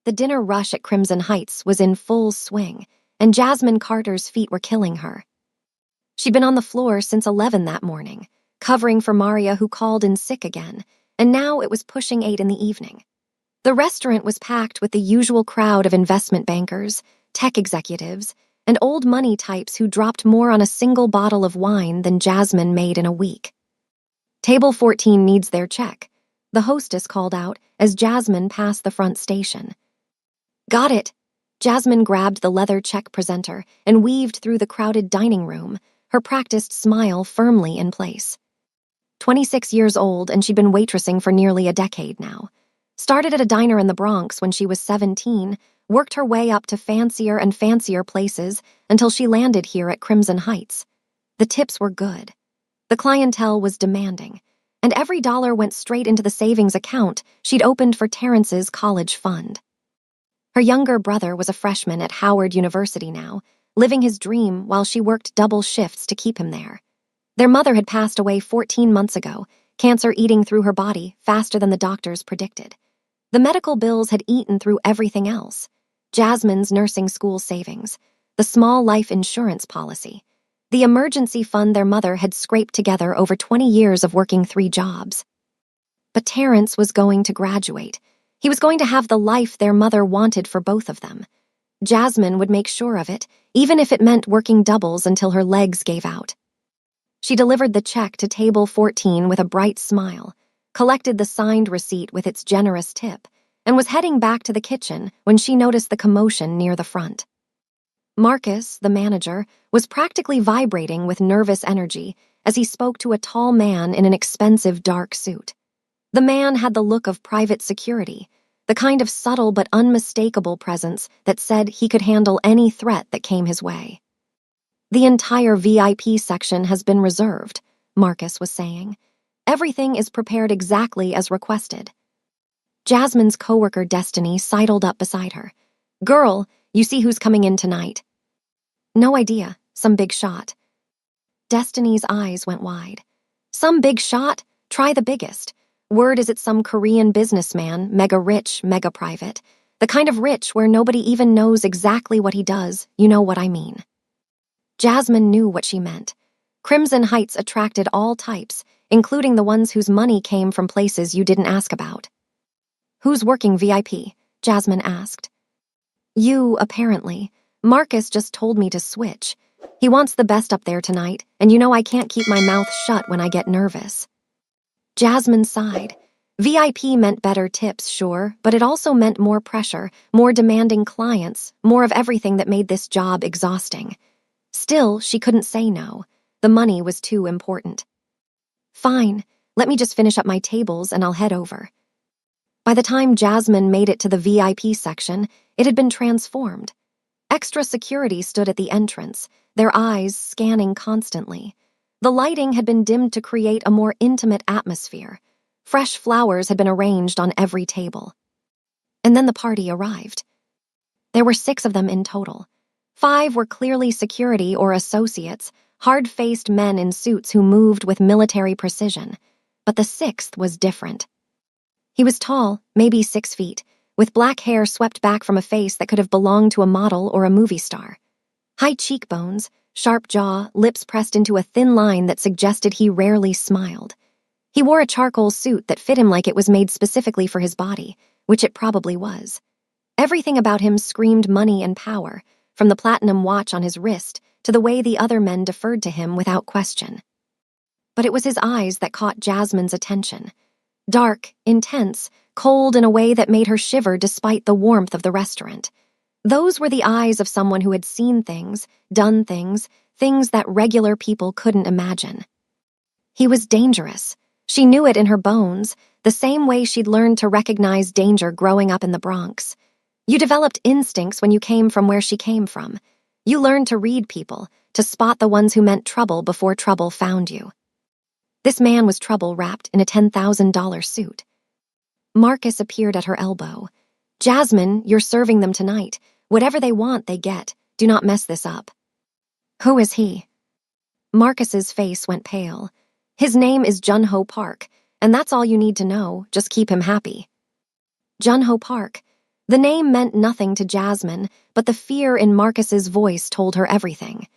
The dinner rush at Crimson Heights was in full swing, and Jasmine Carter's feet were killing her. She'd been on the floor since 11 that morning, covering for Maria, who called in sick again, and now it was pushing 8 in the evening. The restaurant was packed with the usual crowd of investment bankers, tech executives, and old money types who dropped more on a single bottle of wine than Jasmine made in a week. "Table 14 needs their check," the hostess called out as Jasmine passed the front station. "Got it." Jasmine grabbed the leather check presenter and weaved through the crowded dining room, her practiced smile firmly in place. 26 years old, and she'd been waitressing for nearly a decade now. Started at a diner in the Bronx when she was 17, worked her way up to fancier and fancier places until she landed here at Crimson Heights. The tips were good. The clientele was demanding, and every dollar went straight into the savings account she'd opened for Terrence's college fund. Her younger brother was a freshman at Howard University now, living his dream while she worked double shifts to keep him there. Their mother had passed away 14 months ago, cancer eating through her body faster than the doctors predicted. The medical bills had eaten through everything else: Jasmine's nursing school savings, the small life insurance policy, the emergency fund their mother had scraped together over 20 years of working 3 jobs. But Terrence was going to graduate. He was going to have the life their mother wanted for both of them. Jasmine would make sure of it, even if it meant working doubles until her legs gave out. She delivered the check to table 14 with a bright smile, collected the signed receipt with its generous tip, and was heading back to the kitchen when she noticed the commotion near the front. Marcus, the manager, was practically vibrating with nervous energy as he spoke to a tall man in an expensive dark suit. The man had the look of private security, the kind of subtle but unmistakable presence that said he could handle any threat that came his way. "The entire VIP section has been reserved," Marcus was saying. "Everything is prepared exactly as requested." Jasmine's coworker Destiny sidled up beside her. "Girl, you see who's coming in tonight?" "No idea. Some big shot." Destiny's eyes went wide. "Some big shot? Try the biggest. Word is it's some Korean businessman, mega rich, mega private. The kind of rich where nobody even knows exactly what he does, you know what I mean." Jasmine knew what she meant. Crimson Heights attracted all types, including the ones whose money came from places you didn't ask about. "Who's working VIP?" Jasmine asked. "You, apparently. Marcus just told me to switch. He wants the best up there tonight, and you know I can't keep my mouth shut when I get nervous." Jasmine sighed. VIP meant better tips, sure, but it also meant more pressure, more demanding clients, more of everything that made this job exhausting. Still, she couldn't say no. The money was too important. "Fine, let me just finish up my tables and I'll head over." By the time Jasmine made it to the VIP section, it had been transformed. Extra security stood at the entrance, their eyes scanning constantly. The lighting had been dimmed to create a more intimate atmosphere. Fresh flowers had been arranged on every table. And then the party arrived. There were 6 of them in total. 5 were clearly security or associates, hard-faced men in suits who moved with military precision. But the 6th was different. He was tall, maybe 6 feet, with black hair swept back from a face that could have belonged to a model or a movie star. High cheekbones, sharp jaw, lips pressed into a thin line that suggested he rarely smiled. He wore a charcoal suit that fit him like it was made specifically for his body, which it probably was. Everything about him screamed money and power, from the platinum watch on his wrist to the way the other men deferred to him without question. But it was his eyes that caught Jasmine's attention. Dark, intense, cold in a way that made her shiver despite the warmth of the restaurant. Those were the eyes of someone who had seen things, done things, things that regular people couldn't imagine. He was dangerous. She knew it in her bones, the same way she'd learned to recognize danger growing up in the Bronx. You developed instincts when you came from where she came from. You learned to read people, to spot the ones who meant trouble before trouble found you. This man was trouble wrapped in a $10,000 suit. Marcus appeared at her elbow. "Jasmine, you're serving them tonight. Whatever they want, they get. Do not mess this up." "Who is he?" Marcus's face went pale. "His name is Jun-Ho Park, and that's all you need to know. Just keep him happy." Jun-Ho Park. The name meant nothing to Jasmine, but the fear in Marcus's voice told her everything.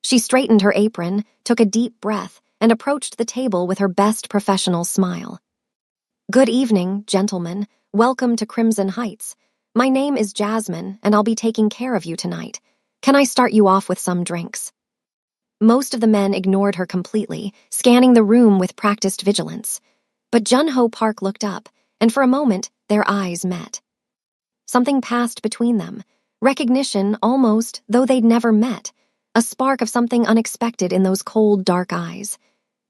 She straightened her apron, took a deep breath, and approached the table with her best professional smile. "Good evening, gentlemen. Welcome to Crimson Heights. My name is Jasmine, and I'll be taking care of you tonight. Can I start you off with some drinks?" Most of the men ignored her completely, scanning the room with practiced vigilance. But Jun-Ho Park looked up, and for a moment, their eyes met. Something passed between them, recognition almost, though they'd never met, a spark of something unexpected in those cold, dark eyes.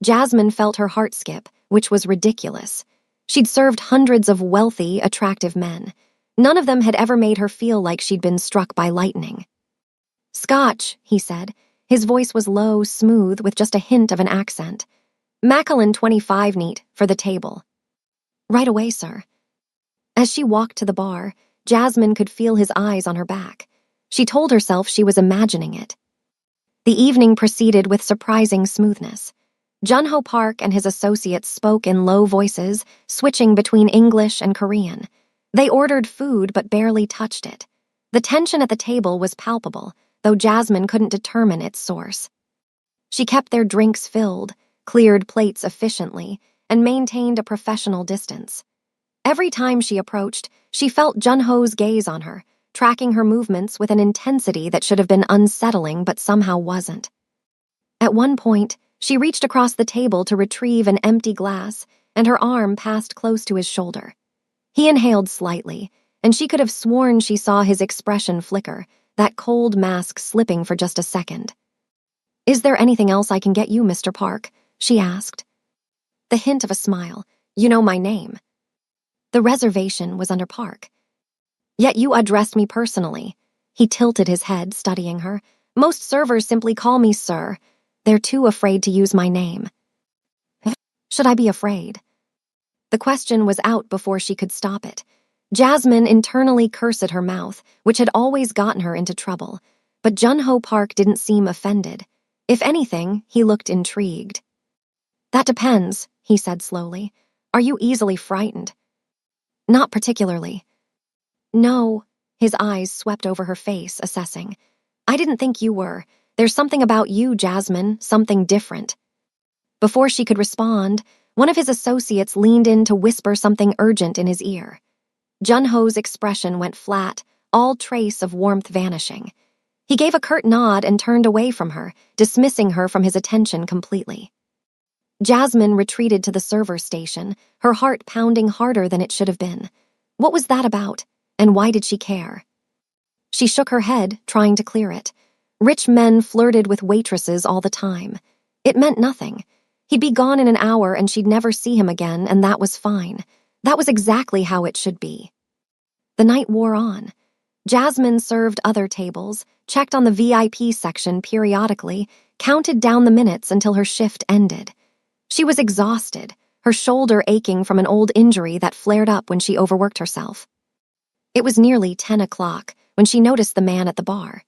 Jasmine felt her heart skip, which was ridiculous. She'd served hundreds of wealthy, attractive men. None of them had ever made her feel like she'd been struck by lightning. "Scotch," he said. His voice was low, smooth, with just a hint of an accent. "Macallan 25 neat, for the table." "Right away, sir." As she walked to the bar, Jasmine could feel his eyes on her back. She told herself she was imagining it. The evening proceeded with surprising smoothness. Jun-Ho Park and his associates spoke in low voices, switching between English and Korean. They ordered food but barely touched it. The tension at the table was palpable, though Jasmine couldn't determine its source. She kept their drinks filled, cleared plates efficiently, and maintained a professional distance. Every time she approached, she felt Jun-Ho's gaze on her, tracking her movements with an intensity that should have been unsettling but somehow wasn't. At one point, she reached across the table to retrieve an empty glass, and her arm passed close to his shoulder. He inhaled slightly, and she could have sworn she saw his expression flicker, that cold mask slipping for just a second. "Is there anything else I can get you, Mr. Park?" she asked. The hint of a smile. "You know my name." The reservation was under Park. "Yet you addressed me personally." He tilted his head, studying her. "Most servers simply call me sir. They're too afraid to use my name." Should I be afraid? The question was out before she could stop it. Jasmine internally cursed her mouth, which had always gotten her into trouble. But Jun-Ho Park didn't seem offended. If anything, he looked intrigued. "That depends," he said slowly. "Are you easily frightened?" "Not particularly." "No." His eyes swept over her face, assessing. "I didn't think you were. There's something about you, Jasmine, something different." Before she could respond, one of his associates leaned in to whisper something urgent in his ear. Jun-Ho's expression went flat, all trace of warmth vanishing. He gave a curt nod and turned away from her, dismissing her from his attention completely. Jasmine retreated to the server station, her heart pounding harder than it should have been. What was that about, and why did she care? She shook her head, trying to clear it. Rich men flirted with waitresses all the time. It meant nothing. He'd be gone in an hour and she'd never see him again, and that was fine. That was exactly how it should be. The night wore on. Jasmine served other tables, checked on the VIP section periodically, counted down the minutes until her shift ended. She was exhausted, her shoulder aching from an old injury that flared up when she overworked herself. It was nearly 10 o'clock when she noticed the man at the bar.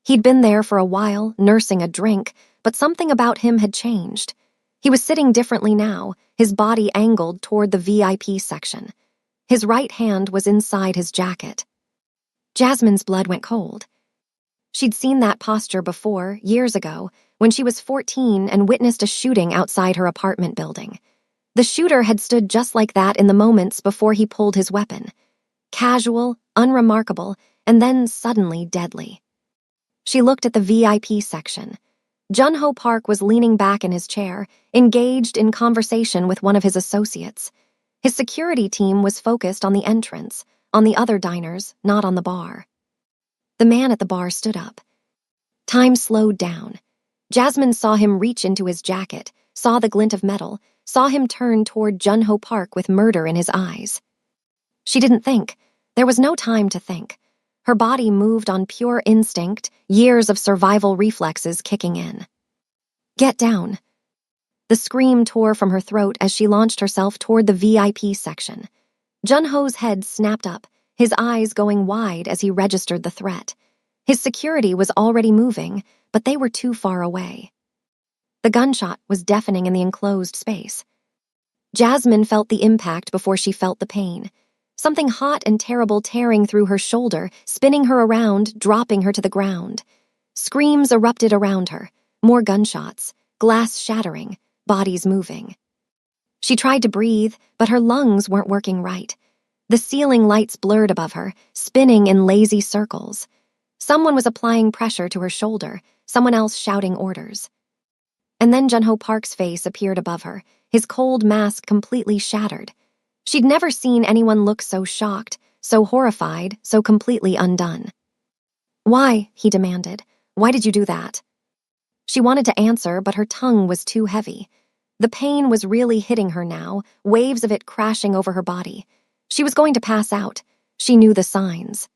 He'd been there for a while, nursing a drink, but something about him had changed. He was sitting differently now, his body angled toward the VIP section. His right hand was inside his jacket. Jasmine's blood went cold. She'd seen that posture before, years ago, when she was 14 and witnessed a shooting outside her apartment building. The shooter had stood just like that in the moments before he pulled his weapon. Casual, unremarkable, and then suddenly deadly. She looked at the VIP section. Jun-Ho Park was leaning back in his chair, engaged in conversation with one of his associates. His security team was focused on the entrance, on the other diners, not on the bar. The man at the bar stood up. Time slowed down. Jasmine saw him reach into his jacket, saw the glint of metal, saw him turn toward Jun-Ho Park with murder in his eyes. She didn't think. There was no time to think. Her body moved on pure instinct, years of survival reflexes kicking in. "Get down." The scream tore from her throat as she launched herself toward the VIP section. Jun-Ho's head snapped up, his eyes going wide as he registered the threat. His security was already moving, but they were too far away. The gunshot was deafening in the enclosed space. Jasmine felt the impact before she felt the pain. Something hot and terrible tearing through her shoulder, spinning her around, dropping her to the ground. Screams erupted around her. More gunshots, glass shattering, bodies moving. She tried to breathe, but her lungs weren't working right. The ceiling lights blurred above her, spinning in lazy circles. Someone was applying pressure to her shoulder, someone else shouting orders. And then Jun-ho Park's face appeared above her, his cold mask completely shattered. She'd never seen anyone look so shocked, so horrified, so completely undone. "Why?" he demanded. "Why did you do that?" She wanted to answer, but her tongue was too heavy. The pain was really hitting her now, waves of it crashing over her body. She was going to pass out. She knew the signs.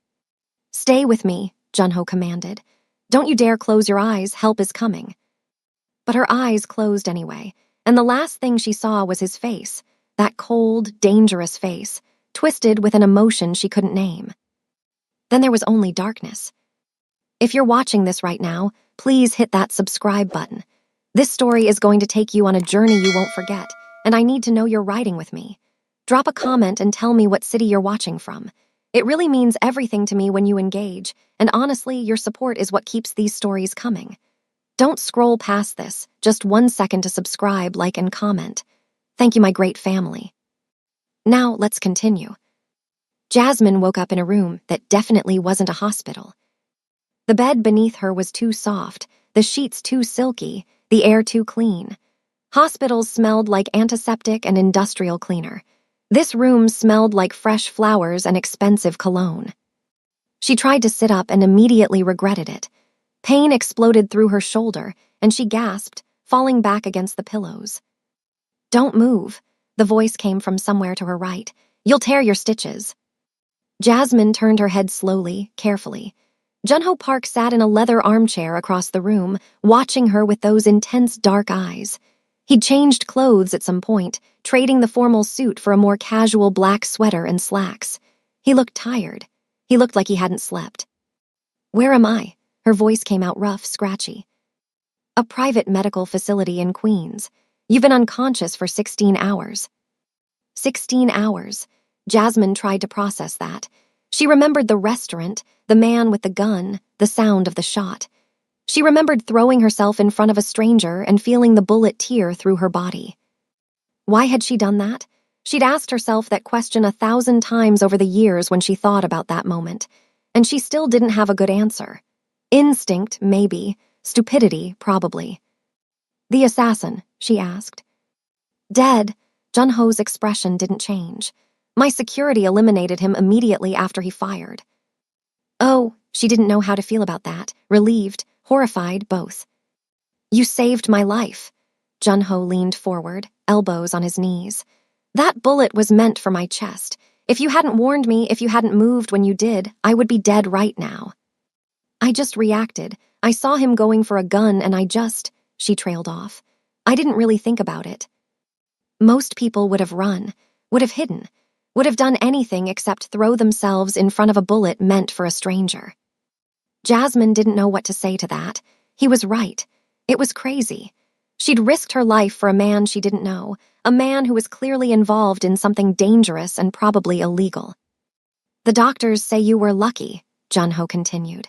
"Stay with me," Jun-ho commanded. "Don't you dare close your eyes, help is coming." But her eyes closed anyway, and the last thing she saw was his face, that cold, dangerous face, twisted with an emotion she couldn't name. Then there was only darkness. If you're watching this right now, please hit that subscribe button. This story is going to take you on a journey you won't forget, and I need to know you're riding with me. Drop a comment and tell me what city you're watching from. It really means everything to me when you engage, and honestly, your support is what keeps these stories coming. Don't scroll past this, just 1 second to subscribe, like, and comment. Thank you, my great family. Now, let's continue. Jasmine woke up in a room that definitely wasn't a hospital. The bed beneath her was too soft, the sheets too silky, the air too clean. Hospitals smelled like antiseptic and industrial cleaner. This room smelled like fresh flowers and expensive cologne. She tried to sit up and immediately regretted it. Pain exploded through her shoulder, and she gasped, falling back against the pillows. "Don't move," the voice came from somewhere to her right. "You'll tear your stitches." Jasmine turned her head slowly, carefully. Jun-ho Park sat in a leather armchair across the room, watching her with those intense dark eyes. He'd changed clothes at some point, trading the formal suit for a more casual black sweater and slacks. He looked tired. He looked like he hadn't slept. "Where am I?" Her voice came out rough, scratchy. "A private medical facility in Queens. You've been unconscious for 16 hours. 16 hours. Jasmine tried to process that. She remembered the restaurant, the man with the gun, the sound of the shot. She remembered throwing herself in front of a stranger and feeling the bullet tear through her body. Why had she done that? She'd asked herself that question 1,000 times over the years when she thought about that moment, and she still didn't have a good answer. Instinct, maybe. Stupidity, probably. "The assassin?" she asked. "Dead." Jun-ho's expression didn't change. "My security eliminated him immediately after he fired." "Oh," she didn't know how to feel about that. Relieved, horrified, both. "You saved my life." Jun-ho leaned forward, elbows on his knees. "That bullet was meant for my chest. If you hadn't warned me, if you hadn't moved when you did, I would be dead right now." "I just reacted. I saw him going for a gun and she trailed off. "I didn't really think about it." Most people would have run, would have hidden, would have done anything except throw themselves in front of a bullet meant for a stranger. Jasmine didn't know what to say to that. He was right. It was crazy. She'd risked her life for a man she didn't know, a man who was clearly involved in something dangerous and probably illegal. "The doctors say you were lucky," Jun-ho continued.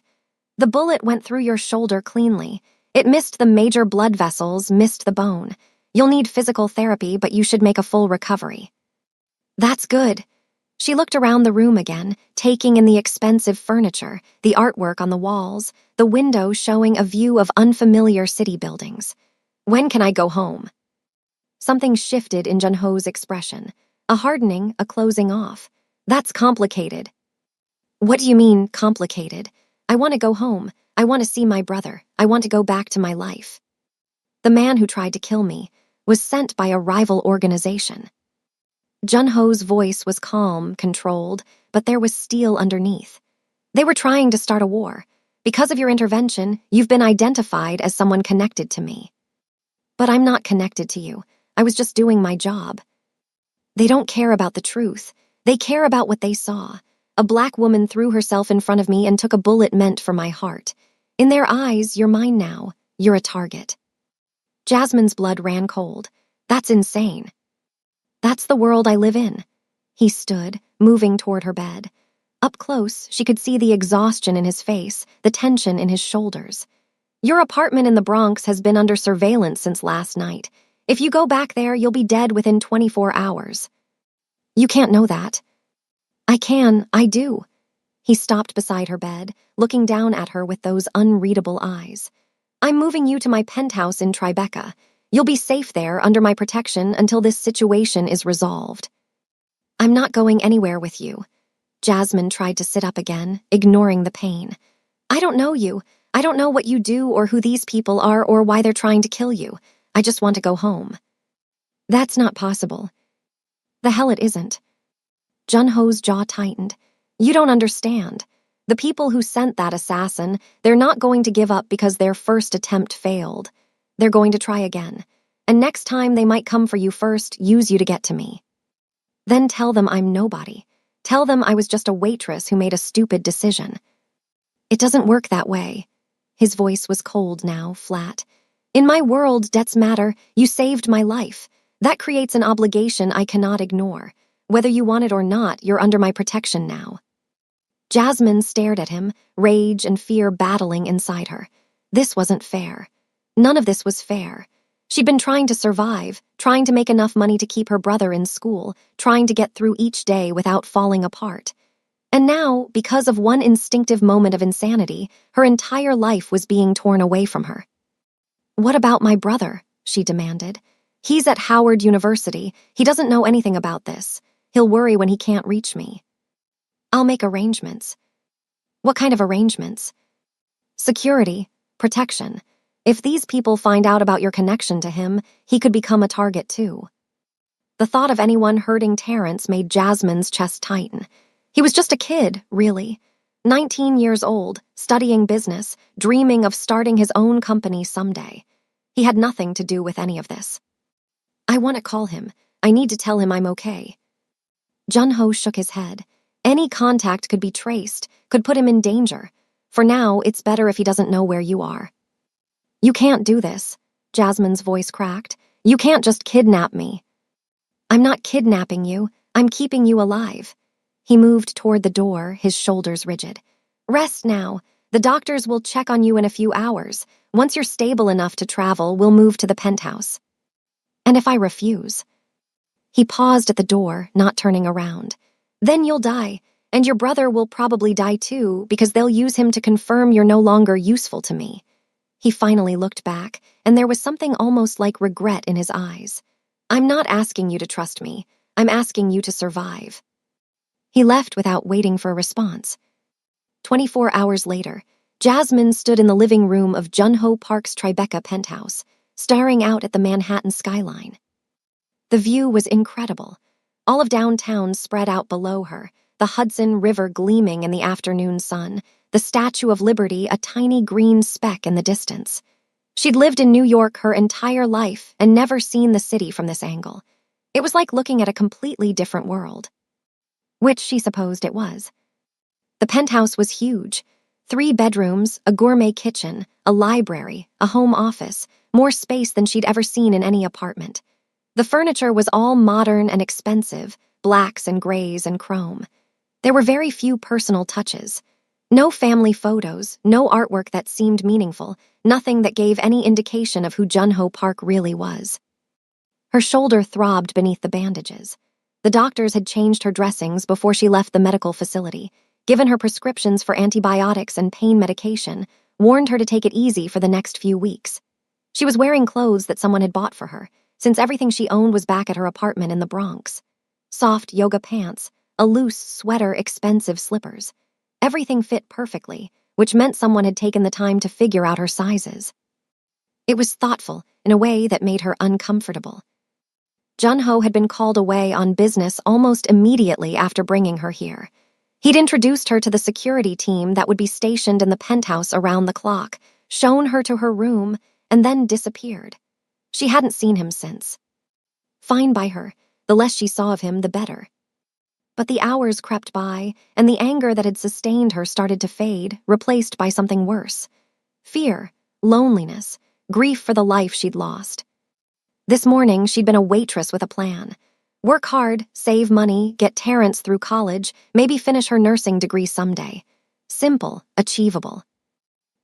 "The bullet went through your shoulder cleanly. It missed the major blood vessels, missed the bone. You'll need physical therapy, but you should make a full recovery." "That's good." She looked around the room again, taking in the expensive furniture, the artwork on the walls, the window showing a view of unfamiliar city buildings. "When can I go home?" Something shifted in Jun-ho's expression. A hardening, a closing off. "That's complicated." "What do you mean, complicated?" "I want to go home. I want to see my brother. I want to go back to my life. The man who tried to kill me was sent by a rival organization." Jun-ho's voice was calm, controlled, but there was steel underneath. "They were trying to start a war. Because of your intervention, you've been identified as someone connected to me." "But I'm not connected to you. I was just doing my job." "They don't care about the truth. They care about what they saw. A black woman threw herself in front of me and took a bullet meant for my heart. In their eyes, you're mine now. You're a target." Jasmine's blood ran cold. "That's insane." "That's the world I live in." He stood, moving toward her bed. Up close, she could see the exhaustion in his face, the tension in his shoulders. Your apartment in the Bronx has been under surveillance since last night. If you go back there, you'll be dead within 24 hours. You can't know that. I do. He stopped beside her bed, looking down at her with those unreadable eyes. I'm moving you to my penthouse in Tribeca. You'll be safe there under my protection until this situation is resolved. I'm not going anywhere with you. Jasmine tried to sit up again, ignoring the pain. I don't know you. I don't know what you do or who these people are or why they're trying to kill you. I just want to go home. That's not possible. The hell it isn't. Junho's jaw tightened. You don't understand. The people who sent that assassin, they're not going to give up because their first attempt failed. They're going to try again. And next time they might come for you first, use you to get to me. Then tell them I'm nobody. Tell them I was just a waitress who made a stupid decision. It doesn't work that way. His voice was cold now, flat. In my world, debts matter. You saved my life. That creates an obligation I cannot ignore. Whether you want it or not, you're under my protection now. Jasmine stared at him, rage and fear battling inside her. This wasn't fair. None of this was fair. She'd been trying to survive, trying to make enough money to keep her brother in school, trying to get through each day without falling apart. And now, because of one instinctive moment of insanity, her entire life was being torn away from her. What about my brother? She demanded. He's at Howard University. He doesn't know anything about this. He'll worry when he can't reach me. I'll make arrangements. What kind of arrangements? Security, protection. If these people find out about your connection to him, he could become a target too. The thought of anyone hurting Terrence made Jasmine's chest tighten. He was just a kid, really. 19 years old, studying business, dreaming of starting his own company someday. He had nothing to do with any of this. I want to call him. I need to tell him I'm okay. Junho shook his head. Any contact could be traced, could put him in danger. For now, it's better if he doesn't know where you are. You can't do this, Jasmine's voice cracked. You can't just kidnap me. I'm not kidnapping you. I'm keeping you alive. He moved toward the door, his shoulders rigid. Rest now. The doctors will check on you in a few hours. Once you're stable enough to travel, we'll move to the penthouse. And if I refuse? He paused at the door, not turning around. Then you'll die, and your brother will probably die too, because they'll use him to confirm you're no longer useful to me. He finally looked back, and there was something almost like regret in his eyes. I'm not asking you to trust me. I'm asking you to survive. He left without waiting for a response. 24 hours later, Jasmine stood in the living room of Junho Park's Tribeca penthouse, staring out at the Manhattan skyline. The view was incredible. All of downtown spread out below her, the Hudson River gleaming in the afternoon sun, the Statue of Liberty a tiny green speck in the distance. She'd lived in New York her entire life and never seen the city from this angle. It was like looking at a completely different world. Which she supposed it was. The penthouse was huge. 3 bedrooms, a gourmet kitchen, a library, a home office, more space than she'd ever seen in any apartment. The furniture was all modern and expensive, blacks and grays and chrome. There were very few personal touches. No family photos, no artwork that seemed meaningful, nothing that gave any indication of who Junho Park really was. Her shoulder throbbed beneath the bandages. The doctors had changed her dressings before she left the medical facility, given her prescriptions for antibiotics and pain medication, warned her to take it easy for the next few weeks. She was wearing clothes that someone had bought for her, since everything she owned was back at her apartment in the Bronx. Soft yoga pants, a loose sweater, expensive slippers. Everything fit perfectly, which meant someone had taken the time to figure out her sizes. It was thoughtful in a way that made her uncomfortable. Junho had been called away on business almost immediately after bringing her here. He'd introduced her to the security team that would be stationed in the penthouse around the clock, shown her to her room, and then disappeared. She hadn't seen him since. Fine by her, the less she saw of him, the better. But the hours crept by, and the anger that had sustained her started to fade, replaced by something worse. Fear, loneliness, grief for the life she'd lost. This morning, she'd been a waitress with a plan. Work hard, save money, get Terrence through college, maybe finish her nursing degree someday. Simple, achievable.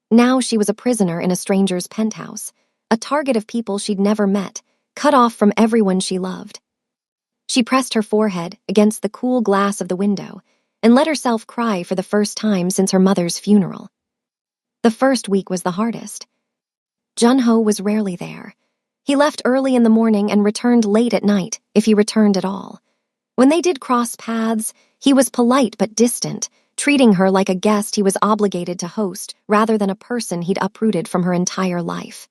Now she was a prisoner in a stranger's penthouse, a target of people she'd never met, cut off from everyone she loved. She pressed her forehead against the cool glass of the window and let herself cry for the first time since her mother's funeral. The first week was the hardest. Jun-ho was rarely there. He left early in the morning and returned late at night, if he returned at all. When they did cross paths, he was polite but distant, treating her like a guest he was obligated to host rather than a person he'd uprooted from her entire life.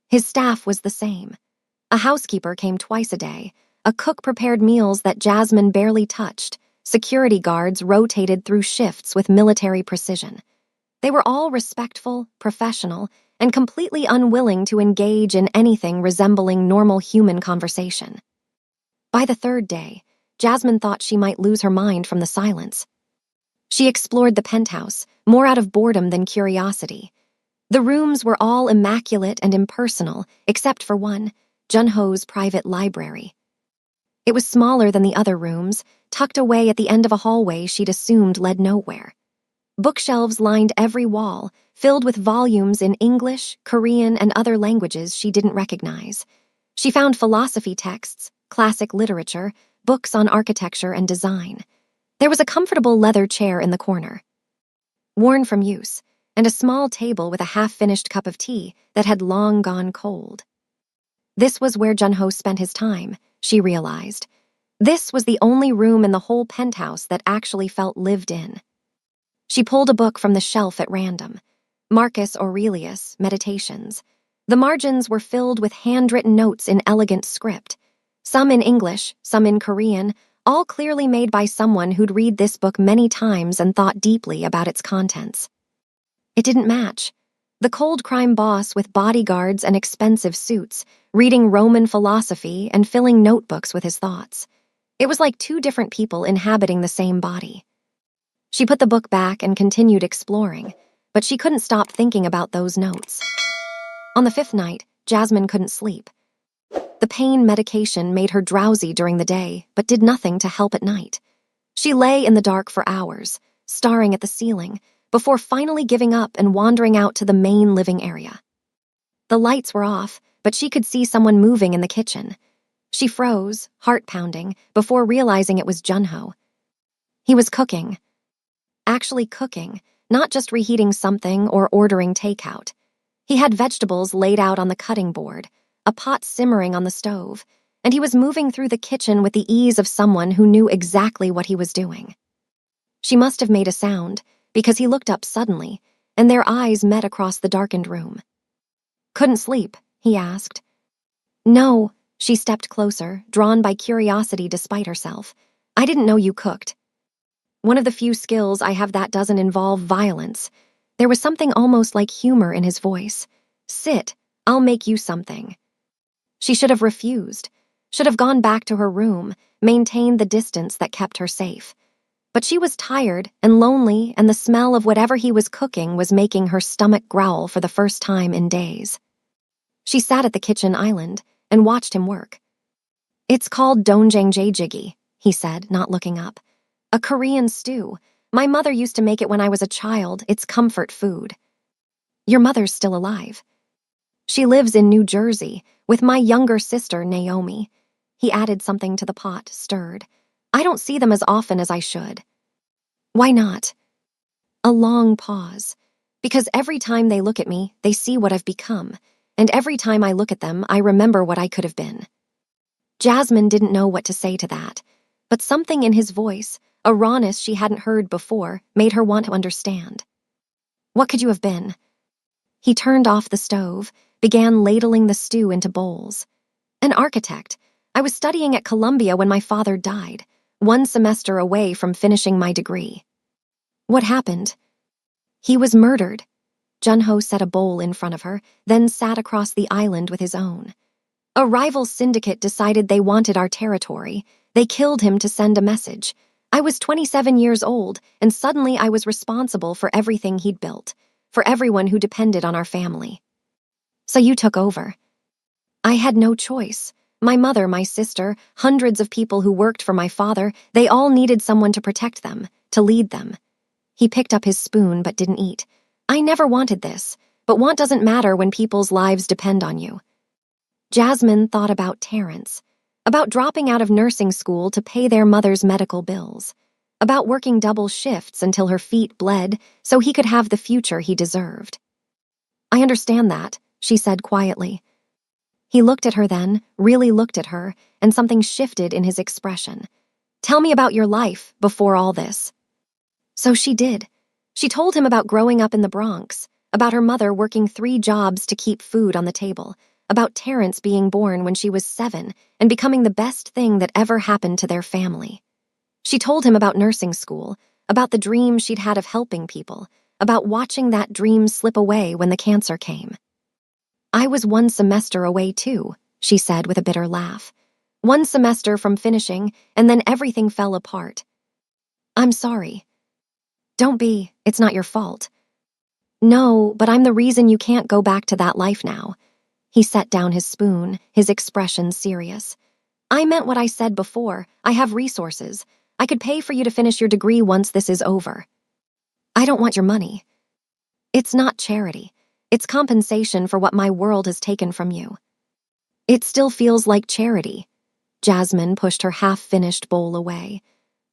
His staff was the same. A housekeeper came twice a day. A cook prepared meals that Jasmine barely touched. Security guards rotated through shifts with military precision. They were all respectful, professional, and completely unwilling to engage in anything resembling normal human conversation. By the third day, Jasmine thought she might lose her mind from the silence. She explored the penthouse, more out of boredom than curiosity. The rooms were all immaculate and impersonal, except for one, Jun-ho's private library. It was smaller than the other rooms, tucked away at the end of a hallway she'd assumed led nowhere. Bookshelves lined every wall, filled with volumes in English, Korean, and other languages she didn't recognize. She found philosophy texts, classic literature, books on architecture and design. There was a comfortable leather chair in the corner, worn from use, and a small table with a half-finished cup of tea that had long gone cold. This was where Jun-ho spent his time, she realized. This was the only room in the whole penthouse that actually felt lived in. She pulled a book from the shelf at random. Marcus Aurelius, Meditations. The margins were filled with handwritten notes in elegant script. Some in English, some in Korean, all clearly made by someone who'd read this book many times and thought deeply about its contents. It didn't match. The cold crime boss with bodyguards and expensive suits, reading Roman philosophy and filling notebooks with his thoughts. It was like two different people inhabiting the same body. She put the book back and continued exploring, but she couldn't stop thinking about those notes. On the fifth night, Jasmine couldn't sleep. The pain medication made her drowsy during the day, but did nothing to help at night. She lay in the dark for hours, staring at the ceiling, before finally giving up and wandering out to the main living area. The lights were off, but she could see someone moving in the kitchen. She froze, heart pounding, before realizing it was Jun-ho. He was cooking. Actually cooking, not just reheating something or ordering takeout. He had vegetables laid out on the cutting board, a pot simmering on the stove, and he was moving through the kitchen with the ease of someone who knew exactly what he was doing. She must have made a sound, because he looked up suddenly, and their eyes met across the darkened room. "Couldn't sleep?" he asked. "No," she stepped closer, drawn by curiosity despite herself. "I didn't know you cooked. One of the few skills I have that doesn't involve violence." There was something almost like humor in his voice. "Sit, I'll make you something." She should have refused, should have gone back to her room, maintained the distance that kept her safe. But she was tired and lonely, and the smell of whatever he was cooking was making her stomach growl for the first time in days. She sat at the kitchen island and watched him work. "It's called doenjangjjigi," he said, not looking up. "A Korean stew. My mother used to make it when I was a child. It's comfort food." "Your mother's still alive." "She lives in New Jersey with my younger sister, Naomi." He added something to the pot, stirred. "I don't see them as often as I should." "Why not?" A long pause. "Because every time they look at me, they see what I've become, and every time I look at them, I remember what I could have been." Jasmine didn't know what to say to that, but something in his voice, a rawness she hadn't heard before, made her want to understand. "What could you have been?" He turned off the stove, began ladling the stew into bowls. "An architect. I was studying at Columbia when my father died, one semester away from finishing my degree." "What happened?" "He was murdered." Jun-ho set a bowl in front of her, then sat across the island with his own. "A rival syndicate decided they wanted our territory. They killed him to send a message. I was 27 years old, and suddenly I was responsible for everything he'd built, for everyone who depended on our family." "So you took over." "I had no choice. My mother, my sister, hundreds of people who worked for my father, they all needed someone to protect them, to lead them. He picked up his spoon but didn't eat. I never wanted this, but want doesn't matter when people's lives depend on you. Jasmine thought about Terrence, about dropping out of nursing school to pay their mother's medical bills, about working double shifts until her feet bled so he could have the future he deserved. I understand that, she said quietly. He looked at her then, really looked at her, and something shifted in his expression. Tell me about your life before all this. So she did. She told him about growing up in the Bronx, about her mother working 3 jobs to keep food on the table, about Terrence being born when she was 7 and becoming the best thing that ever happened to their family. She told him about nursing school, about the dream she'd had of helping people, about watching that dream slip away when the cancer came. I was 1 semester away too, she said with a bitter laugh. 1 semester from finishing, and then everything fell apart. I'm sorry. Don't be, it's not your fault. No, but I'm the reason you can't go back to that life now. He set down his spoon, his expression serious. I meant what I said before. I have resources. I could pay for you to finish your degree once this is over. I don't want your money. It's not charity. It's compensation for what my world has taken from you. It still feels like charity. Jasmine pushed her half-finished bowl away.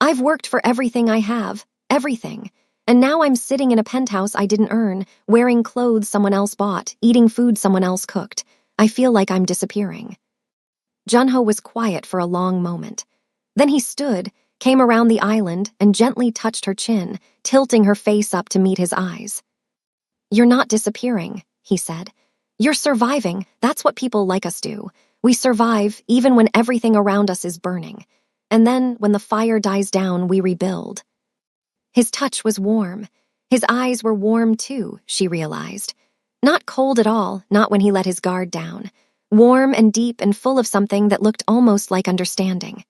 I've worked for everything I have, everything. And now I'm sitting in a penthouse I didn't earn, wearing clothes someone else bought, eating food someone else cooked. I feel like I'm disappearing. Junho was quiet for a long moment. Then he stood, came around the island, and gently touched her chin, tilting her face up to meet his eyes. You're not disappearing, he said. You're surviving. That's what people like us do. We survive even when everything around us is burning. And then, when the fire dies down, we rebuild. His touch was warm. His eyes were warm too, she realized. Not cold at all, not when he let his guard down. Warm and deep and full of something that looked almost like understanding.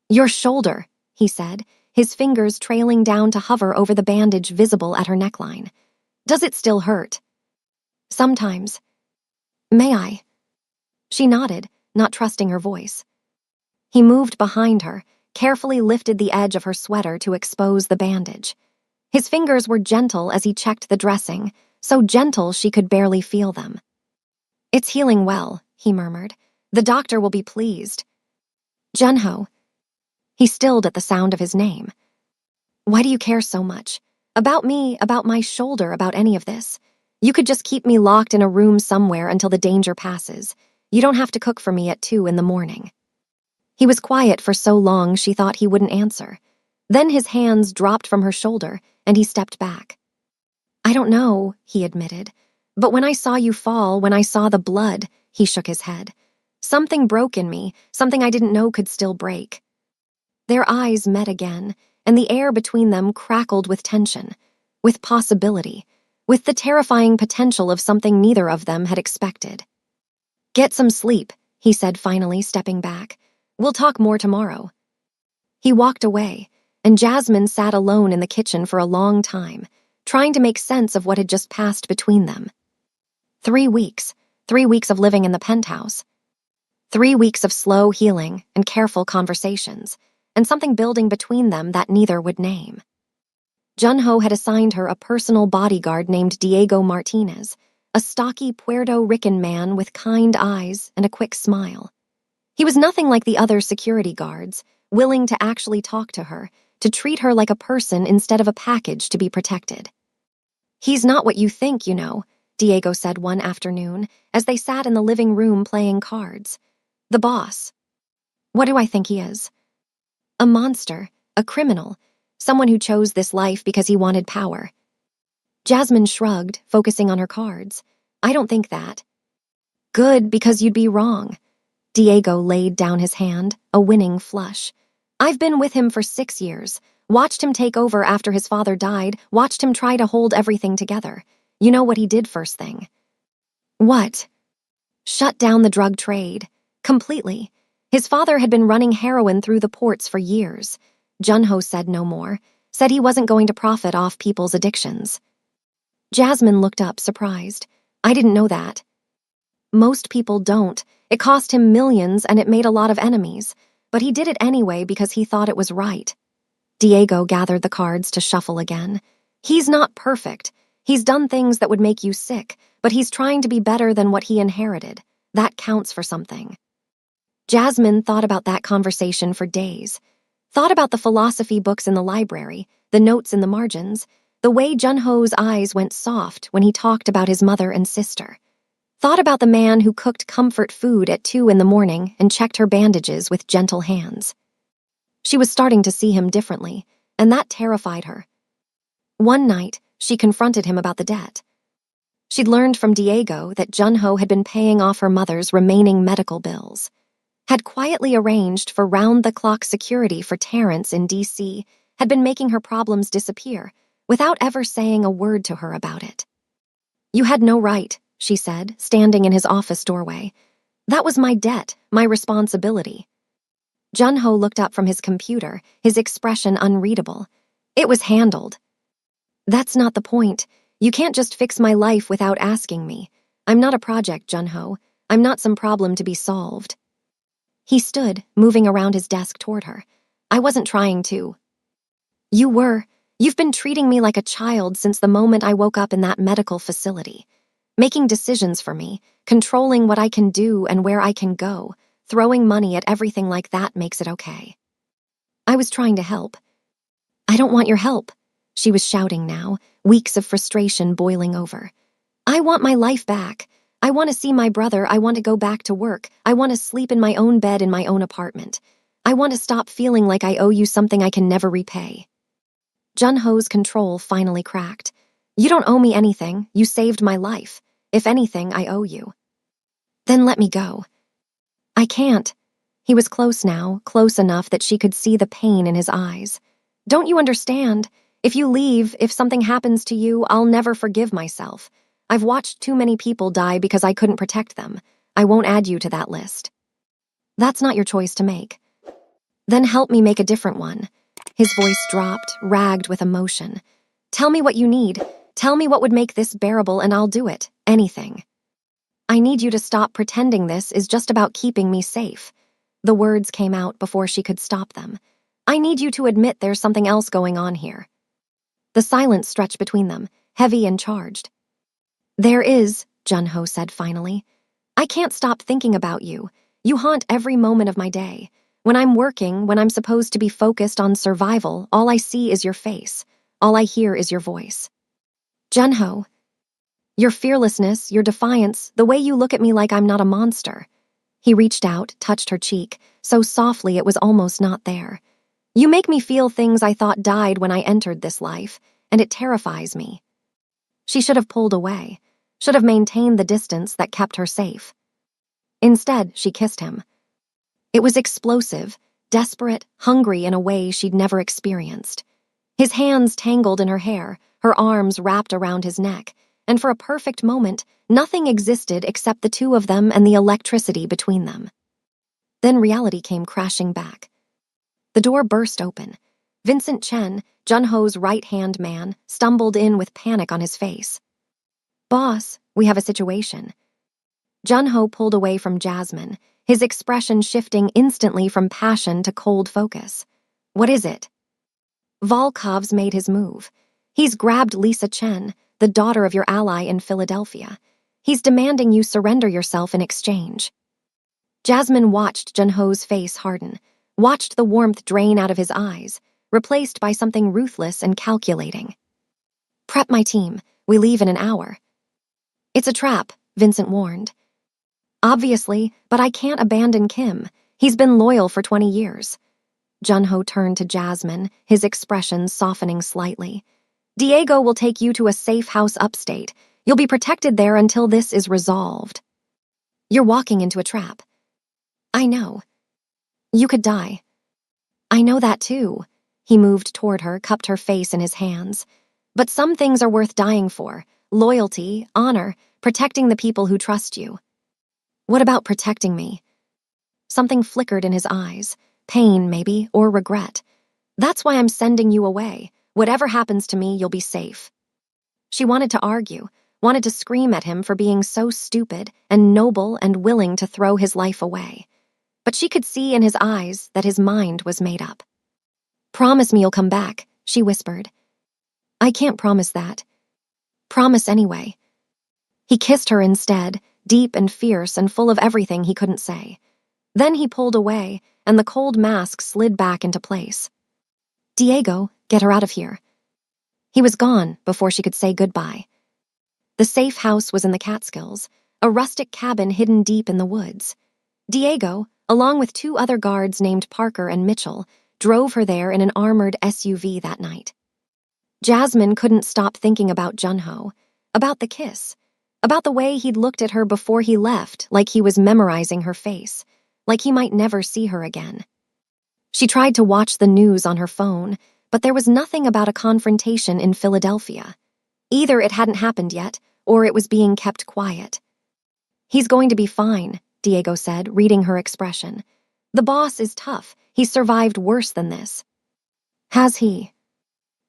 Your shoulder, he said, his fingers trailing down to hover over the bandage visible at her neckline. Does it still hurt? Sometimes. May I? She nodded, not trusting her voice. He moved behind her, carefully lifted the edge of her sweater to expose the bandage. His fingers were gentle as he checked the dressing, so gentle she could barely feel them. It's healing well, he murmured. The doctor will be pleased. Junho. He stilled at the sound of his name. Why do you care so much? About me, about my shoulder, about any of this? You could just keep me locked in a room somewhere until the danger passes. You don't have to cook for me at 2 a.m. He was quiet for so long she thought he wouldn't answer. Then his hands dropped from her shoulder, and he stepped back. I don't know, he admitted. But when I saw you fall, when I saw the blood, he shook his head. Something broke in me, something I didn't know could still break. Their eyes met again, and the air between them crackled with tension, with possibility, with the terrifying potential of something neither of them had expected. Get some sleep, he said finally, stepping back. We'll talk more tomorrow. He walked away, and Jasmine sat alone in the kitchen for a long time, trying to make sense of what had just passed between them. 3 weeks. 3 weeks of living in the penthouse. 3 weeks of slow healing and careful conversations, and something building between them that neither would name. Junho had assigned her a personal bodyguard named Diego Martinez, a stocky Puerto Rican man with kind eyes and a quick smile. He was nothing like the other security guards, willing to actually talk to her, to treat her like a person instead of a package to be protected. He's not what you think, you know, Diego said one afternoon as they sat in the living room playing cards. The boss. What do I think he is? A monster, a criminal, someone who chose this life because he wanted power. Jasmine shrugged, focusing on her cards. I don't think that. Good, because you'd be wrong. Diego laid down his hand, a winning flush. I've been with him for 6 years, watched him take over after his father died, watched him try to hold everything together. You know what he did first thing? What? Shut down the drug trade. Completely. His father had been running heroin through the ports for years. Junho said no more, said he wasn't going to profit off people's addictions. Jasmine looked up, surprised. I didn't know that. Most people don't. It cost him millions and it made a lot of enemies. But he did it anyway because he thought it was right. Diego gathered the cards to shuffle again. He's not perfect. He's done things that would make you sick, but he's trying to be better than what he inherited. That counts for something. Jasmine thought about that conversation for days. Thought about the philosophy books in the library, the notes in the margins, the way Junho's eyes went soft when he talked about his mother and sister. Thought about the man who cooked comfort food at 2 a.m. and checked her bandages with gentle hands. She was starting to see him differently, and that terrified her. One night, she confronted him about the debt. She'd learned from Diego that Junho had been paying off her mother's remaining medical bills, had quietly arranged for round-the-clock security for Terrence in D.C., had been making her problems disappear without ever saying a word to her about it. "You had no right," she said, standing in his office doorway. "That was my debt, my responsibility." Junho looked up from his computer, his expression unreadable. "It was handled." "That's not the point. You can't just fix my life without asking me. I'm not a project, Junho. I'm not some problem to be solved." He stood, moving around his desk toward her. "I wasn't trying to." "You were. You've been treating me like a child since the moment I woke up in that medical facility. Making decisions for me, controlling what I can do and where I can go, throwing money at everything like that makes it okay." "I was trying to help." "I don't want your help," she was shouting now, weeks of frustration boiling over. "I want my life back. I want to see my brother. I want to go back to work. I want to sleep in my own bed in my own apartment. I want to stop feeling like I owe you something I can never repay." Junho's control finally cracked. "You don't owe me anything. You saved my life. If anything, I owe you." "Then let me go." "I can't." He was close now, close enough that she could see the pain in his eyes. "Don't you understand? If you leave, if something happens to you, I'll never forgive myself. I've watched too many people die because I couldn't protect them. I won't add you to that list." "That's not your choice to make." "Then help me make a different one." His voice dropped, ragged with emotion. "Tell me what you need. Tell me what would make this bearable and I'll do it. Anything. I need you to stop pretending this is just about keeping me safe." The words came out before she could stop them. "I need you to admit there's something else going on here." The silence stretched between them, heavy and charged. "There is," Junho said finally. "I can't stop thinking about you. You haunt every moment of my day. When I'm working, when I'm supposed to be focused on survival, all I see is your face. All I hear is your voice. Junho, your fearlessness, your defiance, the way you look at me like I'm not a monster." He reached out, touched her cheek, so softly it was almost not there. "You make me feel things I thought died when I entered this life, and it terrifies me." She should have pulled away, should have maintained the distance that kept her safe. Instead, she kissed him. It was explosive, desperate, hungry in a way she'd never experienced. His hands tangled in her hair, her arms wrapped around his neck, and for a perfect moment, nothing existed except the two of them and the electricity between them. Then reality came crashing back. The door burst open. Vincent Chen, Junho's right-hand man, stumbled in with panic on his face. "Boss, we have a situation." Junho pulled away from Jasmine, his expression shifting instantly from passion to cold focus. "What is it?" "Volkov's made his move. He's grabbed Lisa Chen, the daughter of your ally in Philadelphia. He's demanding you surrender yourself in exchange." Jasmine watched Junho's face harden, watched the warmth drain out of his eyes, replaced by something ruthless and calculating. "Prep my team. We leave in an hour." "It's a trap," Vincent warned. "Obviously, but I can't abandon Kim. He's been loyal for 20 years. Junho turned to Jasmine, his expression softening slightly. "Diego will take you to a safe house upstate. You'll be protected there until this is resolved." "You're walking into a trap." "I know. You could die." "I know that too." He moved toward her, cupped her face in his hands. "But some things are worth dying for. Loyalty, honor, protecting the people who trust you." "What about protecting me?" Something flickered in his eyes. Pain, maybe, or regret. "That's why I'm sending you away. Whatever happens to me, you'll be safe." She wanted to argue, wanted to scream at him for being so stupid and noble and willing to throw his life away. But she could see in his eyes that his mind was made up. "Promise me you'll come back," she whispered. "I can't promise that." "Promise anyway." He kissed her instead, deep and fierce and full of everything he couldn't say. Then he pulled away, and the cold mask slid back into place. "Diego, get her out of here." He was gone before she could say goodbye. The safe house was in the Catskills, a rustic cabin hidden deep in the woods. Diego, along with 2 other guards named Parker and Mitchell, drove her there in an armored SUV that night. Jasmine couldn't stop thinking about Junho, about the kiss, about the way he'd looked at her before he left, like he was memorizing her face, like he might never see her again. She tried to watch the news on her phone, but there was nothing about a confrontation in Philadelphia. Either it hadn't happened yet, or it was being kept quiet. "He's going to be fine," Diego said, reading her expression. "The boss is tough. He's survived worse than this." "Has he?"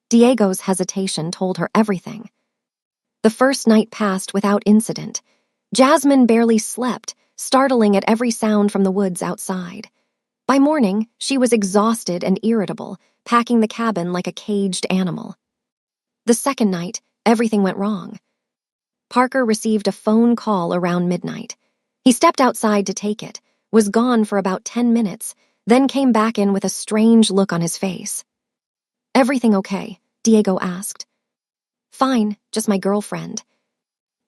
Diego's hesitation told her everything. The first night passed without incident. Jasmine barely slept, startling at every sound from the woods outside. By morning, she was exhausted and irritable, packing the cabin like a caged animal. The second night, everything went wrong. Parker received a phone call around midnight. He stepped outside to take it, was gone for about 10 minutes, then came back in with a strange look on his face. "Everything okay?" Diego asked. "Fine, just my girlfriend."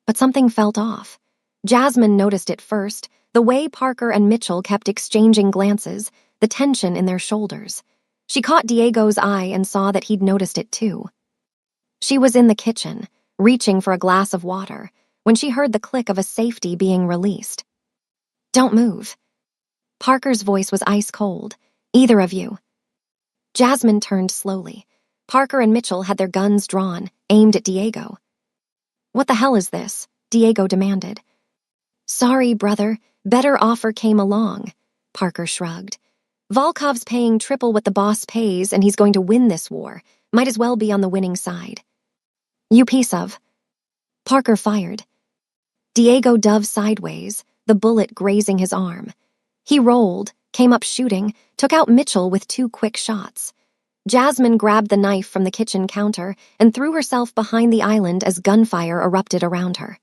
But something felt off. Jasmine noticed it first, the way Parker and Mitchell kept exchanging glances, the tension in their shoulders. She caught Diego's eye and saw that he'd noticed it too. She was in the kitchen, reaching for a glass of water, when she heard the click of a safety being released. "Don't move." Parker's voice was ice cold. "Either of you." Jasmine turned slowly. Parker and Mitchell had their guns drawn, aimed at Diego. "What the hell is this?" Diego demanded. "Sorry, brother. Better offer came along." Parker shrugged. "Volkov's paying triple what the boss pays, and he's going to win this war. Might as well be on the winning side." "You piece of." Parker fired. Diego dove sideways, the bullet grazing his arm. He rolled, came up shooting, took out Mitchell with 2 quick shots. Jasmine grabbed the knife from the kitchen counter and threw herself behind the island as gunfire erupted around her.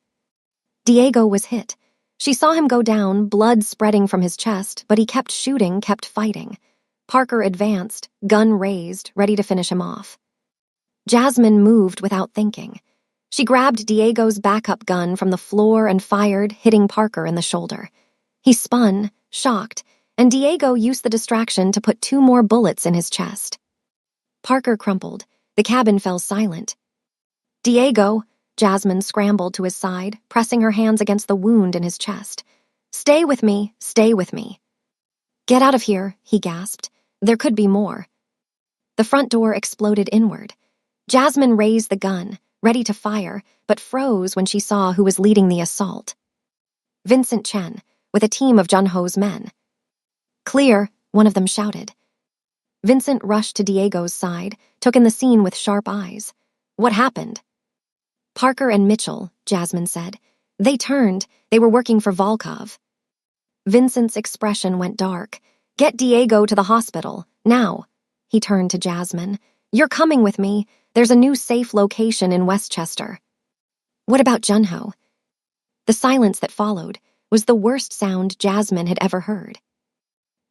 Diego was hit. She saw him go down, blood spreading from his chest, but he kept shooting, kept fighting. Parker advanced, gun raised, ready to finish him off. Jasmine moved without thinking. She grabbed Diego's backup gun from the floor and fired, hitting Parker in the shoulder. He spun, shocked, and Diego used the distraction to put 2 more bullets in his chest. Parker crumpled. The cabin fell silent. "Diego," Jasmine scrambled to his side, pressing her hands against the wound in his chest. "Stay with me, stay with me." "Get out of here," he gasped. "There could be more." The front door exploded inward. Jasmine raised the gun, ready to fire, but froze when she saw who was leading the assault. Vincent Chen, with a team of Junho's men. "Clear," one of them shouted. Vincent rushed to Diego's side, took in the scene with sharp eyes. "What happened?" "Parker and Mitchell," Jasmine said. "They turned. They were working for Volkov." Vincent's expression went dark. "Get Diego to the hospital, now." He turned to Jasmine. "You're coming with me. There's a new safe location in Westchester." "What about Junho?" The silence that followed was the worst sound Jasmine had ever heard.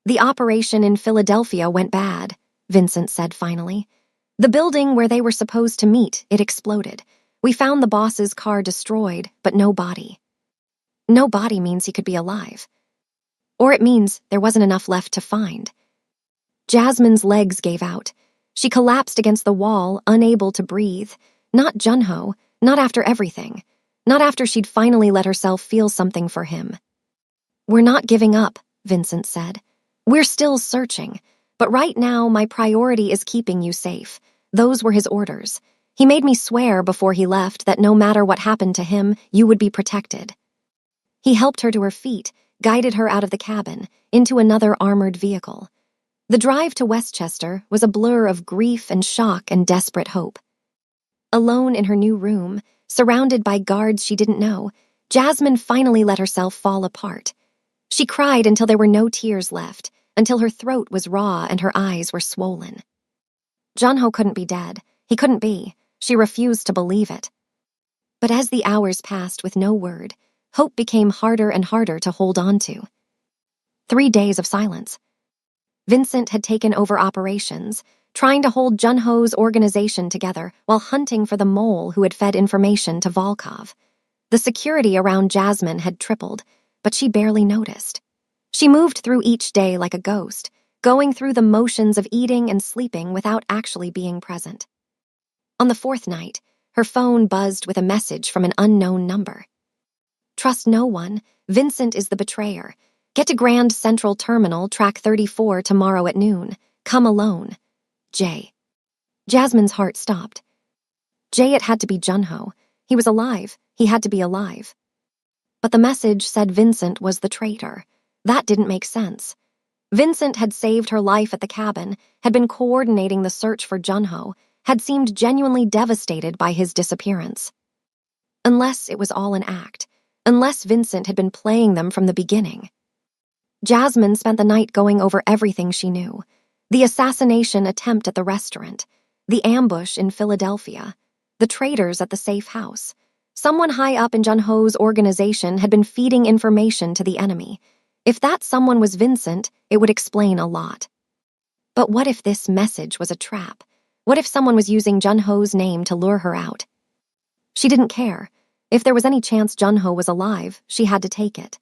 "The operation in Philadelphia went bad," Vincent said finally. "The building where they were supposed to meet, it exploded. We found the boss's car destroyed, but no body." "No body" means he could be alive. Or it means there wasn't enough left to find. Jasmine's legs gave out. She collapsed against the wall, unable to breathe. Not Junho, not after everything. Not after she'd finally let herself feel something for him. "We're not giving up," Vincent said. "We're still searching, but right now my priority is keeping you safe." Those were his orders. He made me swear before he left that no matter what happened to him, you would be protected. He helped her to her feet, guided her out of the cabin, into another armored vehicle. The drive to Westchester was a blur of grief and shock and desperate hope. Alone in her new room, surrounded by guards she didn't know, Jasmine finally let herself fall apart. She cried until there were no tears left, until her throat was raw and her eyes were swollen. Junho couldn't be dead. He couldn't be. She refused to believe it. But as the hours passed with no word, hope became harder and harder to hold on to. 3 days of silence. Vincent had taken over operations, trying to hold Junho's organization together while hunting for the mole who had fed information to Volkov. The security around Jasmine had tripled, but she barely noticed. She moved through each day like a ghost, going through the motions of eating and sleeping without actually being present. On the 4th night, her phone buzzed with a message from an unknown number. Trust no one. Vincent is the betrayer. Get to Grand Central Terminal, track 34 tomorrow at noon. Come alone. Jay. Jasmine's heart stopped. Jay, it had to be Junho. He was alive. He had to be alive. But the message said Vincent was the traitor. That didn't make sense. Vincent had saved her life at the cabin, had been coordinating the search for Junho, had seemed genuinely devastated by his disappearance. Unless it was all an act, unless Vincent had been playing them from the beginning. Jasmine spent the night going over everything she knew. The assassination attempt at the restaurant, the ambush in Philadelphia, the traitors at the safe house. Someone high up in Junho's organization had been feeding information to the enemy. If that someone was Vincent, it would explain a lot. But what if this message was a trap? What if someone was using Junho's name to lure her out? She didn't care. If there was any chance Junho was alive, she had to take it.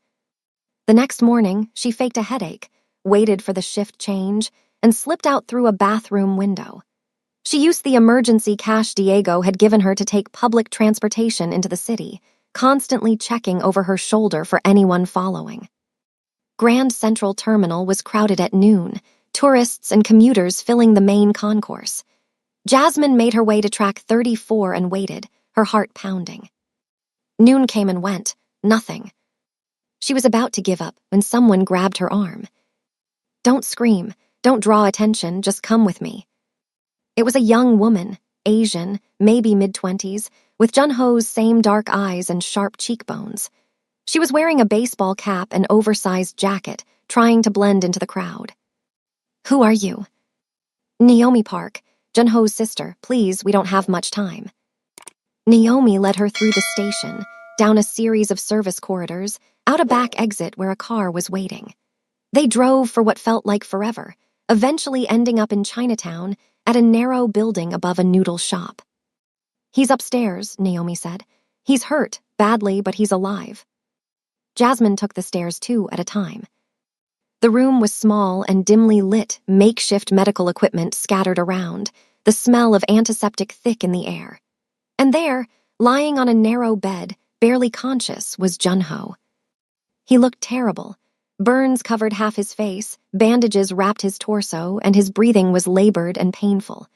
The next morning, she faked a headache, waited for the shift change, and slipped out through a bathroom window. She used the emergency cash Diego had given her to take public transportation into the city, constantly checking over her shoulder for anyone following. Grand Central Terminal was crowded at noon, tourists and commuters filling the main concourse. Jasmine made her way to track 34 and waited, her heart pounding. Noon came and went, nothing. She was about to give up when someone grabbed her arm. Don't scream, don't draw attention, just come with me. It was a young woman, Asian, maybe mid-20s, with Junho's same dark eyes and sharp cheekbones. She was wearing a baseball cap and oversized jacket, trying to blend into the crowd. Who are you? Naomi Park, Junho's sister. Please, we don't have much time. Naomi led her through the station, down a series of service corridors, out a back exit where a car was waiting. They drove for what felt like forever, eventually ending up in Chinatown at a narrow building above a noodle shop. He's upstairs, Naomi said. He's hurt, badly, but he's alive. Jasmine took the stairs 2 at a time. The room was small and dimly lit, makeshift medical equipment scattered around, the smell of antiseptic thick in the air. And there, lying on a narrow bed, barely conscious, was Junho. He looked terrible. Burns covered half his face, bandages wrapped his torso, and his breathing was labored and painful.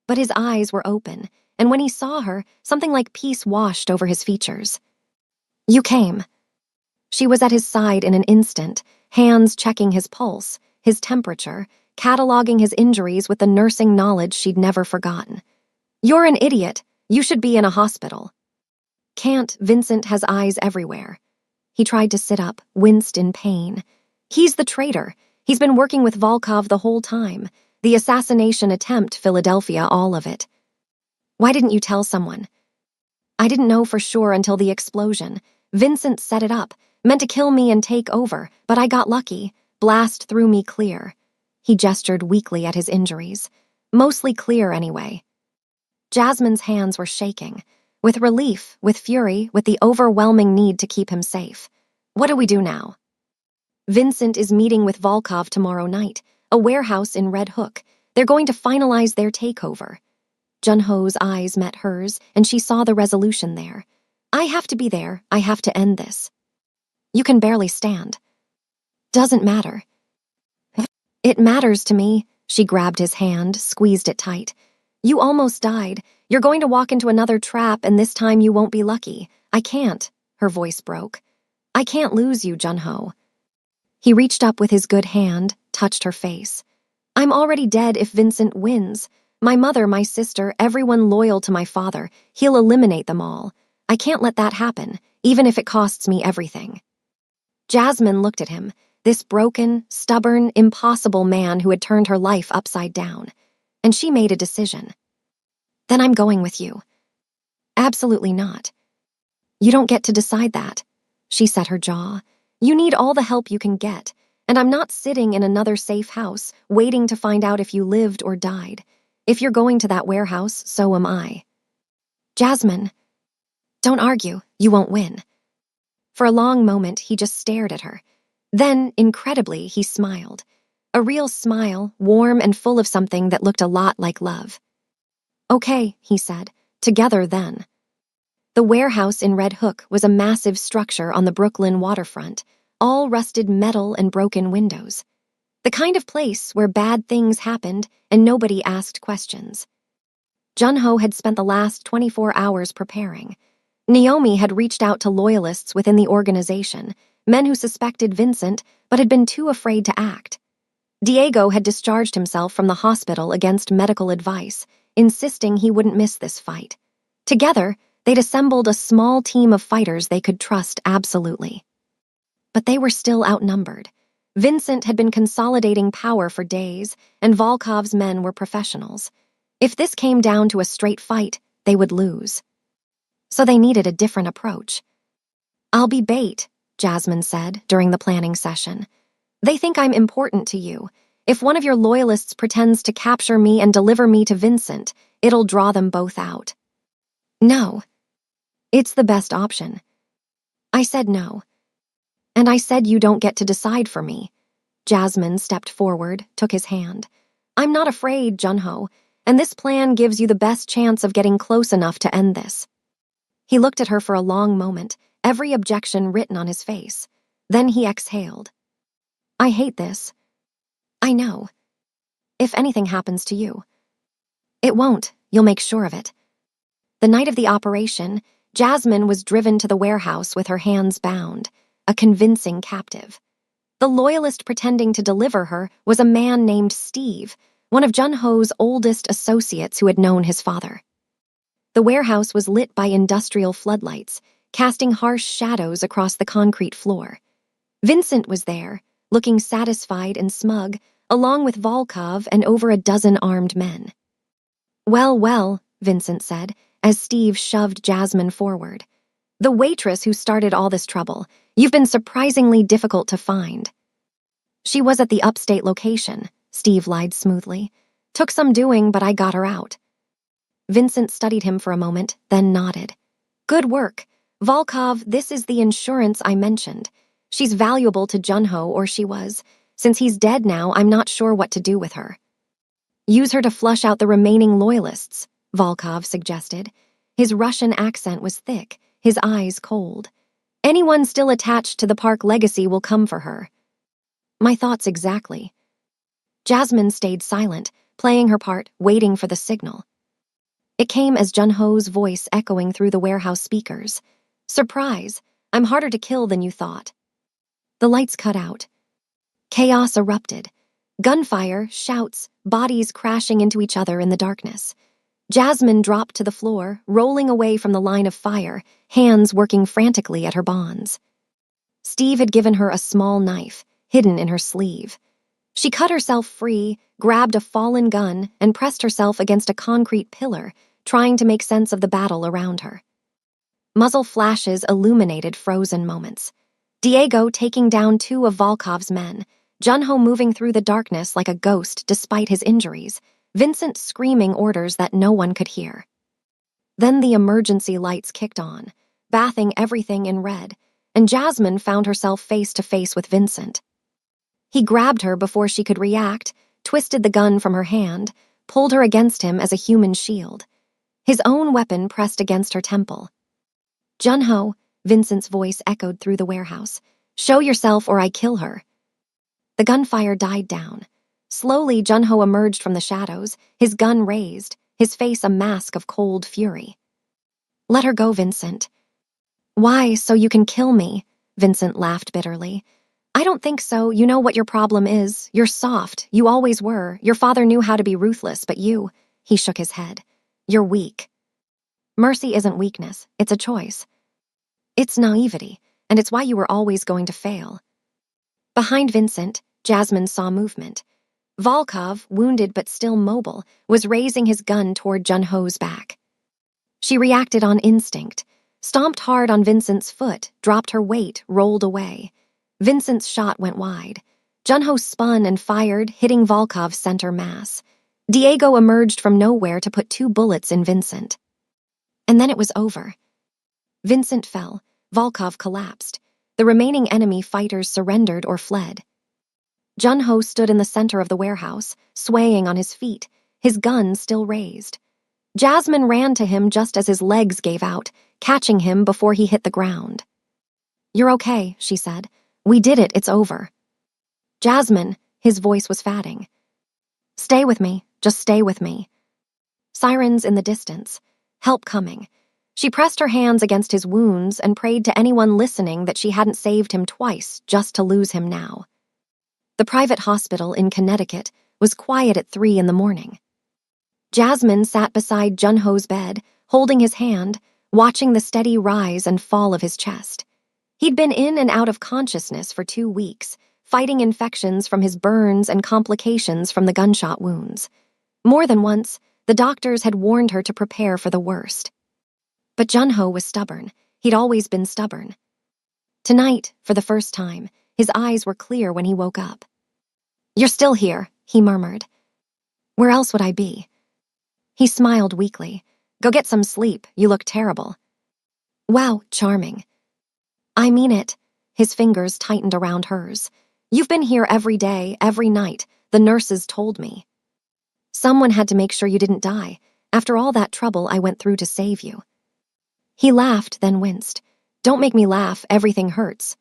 But his eyes were open, and when he saw her, something like peace washed over his features. You came. She was at his side in an instant, hands checking his pulse, his temperature, cataloging his injuries with the nursing knowledge she'd never forgotten. You're an idiot. You should be in a hospital. Can't. Vincent has eyes everywhere. He tried to sit up, winced in pain. He's the traitor. He's been working with Volkov the whole time. The assassination attempt, Philadelphia, all of it. Why didn't you tell someone? I didn't know for sure until the explosion. Vincent set it up, meant to kill me and take over, but I got lucky. Blast threw me clear. He gestured weakly at his injuries. Mostly clear, anyway. Jasmine's hands were shaking. With relief, with fury, with the overwhelming need to keep him safe. What do we do now? Vincent is meeting with Volkov tomorrow night, a warehouse in Red Hook. They're going to finalize their takeover. Junho's eyes met hers, and she saw the resolution there. I have to be there. I have to end this. You can barely stand. Doesn't matter. It matters to me. She grabbed his hand, squeezed it tight. You almost died. You're going to walk into another trap, and this time you won't be lucky. I can't. Her voice broke. I can't lose you, Junho. He reached up with his good hand, touched her face. I'm already dead if Vincent wins. My mother, my sister, everyone loyal to my father. He'll eliminate them all. I can't let that happen, even if it costs me everything." Jasmine looked at him, this broken, stubborn, impossible man who had turned her life upside down, and she made a decision. "Then I'm going with you." "Absolutely not. You don't get to decide that." She set her jaw. "You need all the help you can get, and I'm not sitting in another safe house waiting to find out if you lived or died. If you're going to that warehouse, so am I." "Jasmine, don't argue. You won't win." For a long moment, he just stared at her. Then, incredibly, he smiled. A real smile, warm and full of something that looked a lot like love. "Okay," he said. "Together then." The warehouse in Red Hook was a massive structure on the Brooklyn waterfront, all rusted metal and broken windows. The kind of place where bad things happened and nobody asked questions. Junho had spent the last 24 hours preparing. Naomi had reached out to loyalists within the organization, men who suspected Vincent but had been too afraid to act. Diego had discharged himself from the hospital against medical advice, insisting he wouldn't miss this fight. Together, they'd assembled a small team of fighters they could trust absolutely. But they were still outnumbered. Vincent had been consolidating power for days, and Volkov's men were professionals. If this came down to a straight fight, they would lose. So they needed a different approach. "I'll be bait," Jasmine said during the planning session. "They think I'm important to you. If one of your loyalists pretends to capture me and deliver me to Vincent, it'll draw them both out." "No. It's the best option." "I said no. And I said you don't get to decide for me." Jasmine stepped forward, took his hand. "I'm not afraid, Junho, and this plan gives you the best chance of getting close enough to end this." He looked at her for a long moment, every objection written on his face. Then he exhaled. "I hate this. I know. If anything happens to you." "It won't. You'll make sure of it." The night of the operation, Jasmine was driven to the warehouse with her hands bound, a convincing captive. The loyalist pretending to deliver her was a man named Steve, one of Junho's oldest associates who had known his father. The warehouse was lit by industrial floodlights, casting harsh shadows across the concrete floor. Vincent was there, looking satisfied and smug, along with Volkov and over a dozen armed men. "Well, well," Vincent said, as Steve shoved Jasmine forward. "The waitress who started all this trouble. You've been surprisingly difficult to find." "She was at the upstate location," Steve lied smoothly. "Took some doing, but I got her out." Vincent studied him for a moment, then nodded. "Good work. Volkov, this is the insurance I mentioned. She's valuable to Junho, or she was. Since he's dead now, I'm not sure what to do with her." "Use her to flush out the remaining loyalists," Volkov suggested. His Russian accent was thick, his eyes cold. "Anyone still attached to the Park legacy will come for her." "My thoughts exactly." Jasmine stayed silent, playing her part, waiting for the signal. It came as Junho's voice echoing through the warehouse speakers. "Surprise! I'm harder to kill than you thought." The lights cut out. Chaos erupted. Gunfire, shouts, bodies crashing into each other in the darkness. Jasmine dropped to the floor, rolling away from the line of fire, hands working frantically at her bonds. Steve had given her a small knife, hidden in her sleeve. She cut herself free, grabbed a fallen gun, and pressed herself against a concrete pillar, trying to make sense of the battle around her. Muzzle flashes illuminated frozen moments. Diego taking down 2 of Volkov's men, Junho moving through the darkness like a ghost despite his injuries, Vincent screaming orders that no one could hear. Then the emergency lights kicked on, bathing everything in red, and Jasmine found herself face to face with Vincent. He grabbed her before she could react, twisted the gun from her hand, pulled her against him as a human shield. His own weapon pressed against her temple. "Junho," Vincent's voice echoed through the warehouse. "Show yourself or I kill her." The gunfire died down. Slowly, Junho emerged from the shadows, his gun raised, his face a mask of cold fury. "Let her go, Vincent." "Why, so you can kill me?" Vincent laughed bitterly. "I don't think so. You know what your problem is. You're soft. You always were. Your father knew how to be ruthless, but you..." He shook his head. You're weak. Mercy isn't weakness, it's a choice. It's naivety, and it's why you were always going to fail. Behind Vincent, Jasmine saw movement. Volkov, wounded but still mobile, was raising his gun toward Junho's back. She reacted on instinct, stomped hard on Vincent's foot, dropped her weight, rolled away. Vincent's shot went wide. Junho spun and fired, hitting Volkov's center mass. Diego emerged from nowhere to put 2 bullets in Vincent. And then it was over. Vincent fell. Volkov collapsed. The remaining enemy fighters surrendered or fled. Junho stood in the center of the warehouse, swaying on his feet, his gun still raised. Jasmine ran to him just as his legs gave out, catching him before he hit the ground. You're okay, she said. We did it, it's over. Jasmine, his voice was fatting. Stay with me, just stay with me. Sirens in the distance. Help coming. She pressed her hands against his wounds and prayed to anyone listening that she hadn't saved him twice just to lose him now. The private hospital in Connecticut was quiet at 3 a.m. Jasmine sat beside Junho's bed, holding his hand, watching the steady rise and fall of his chest. He'd been in and out of consciousness for 2 weeks, fighting infections from his burns and complications from the gunshot wounds. More than once, the doctors had warned her to prepare for the worst. But Junho was stubborn. He'd always been stubborn. Tonight, for the first time, his eyes were clear when he woke up. You're still here, he murmured. Where else would I be? He smiled weakly. Go get some sleep, you look terrible. Wow, charming. I mean it. His fingers tightened around hers. You've been here every day, every night, the nurses told me. Someone had to make sure you didn't die, after all that trouble I went through to save you. He laughed, then winced. Don't make me laugh, everything hurts.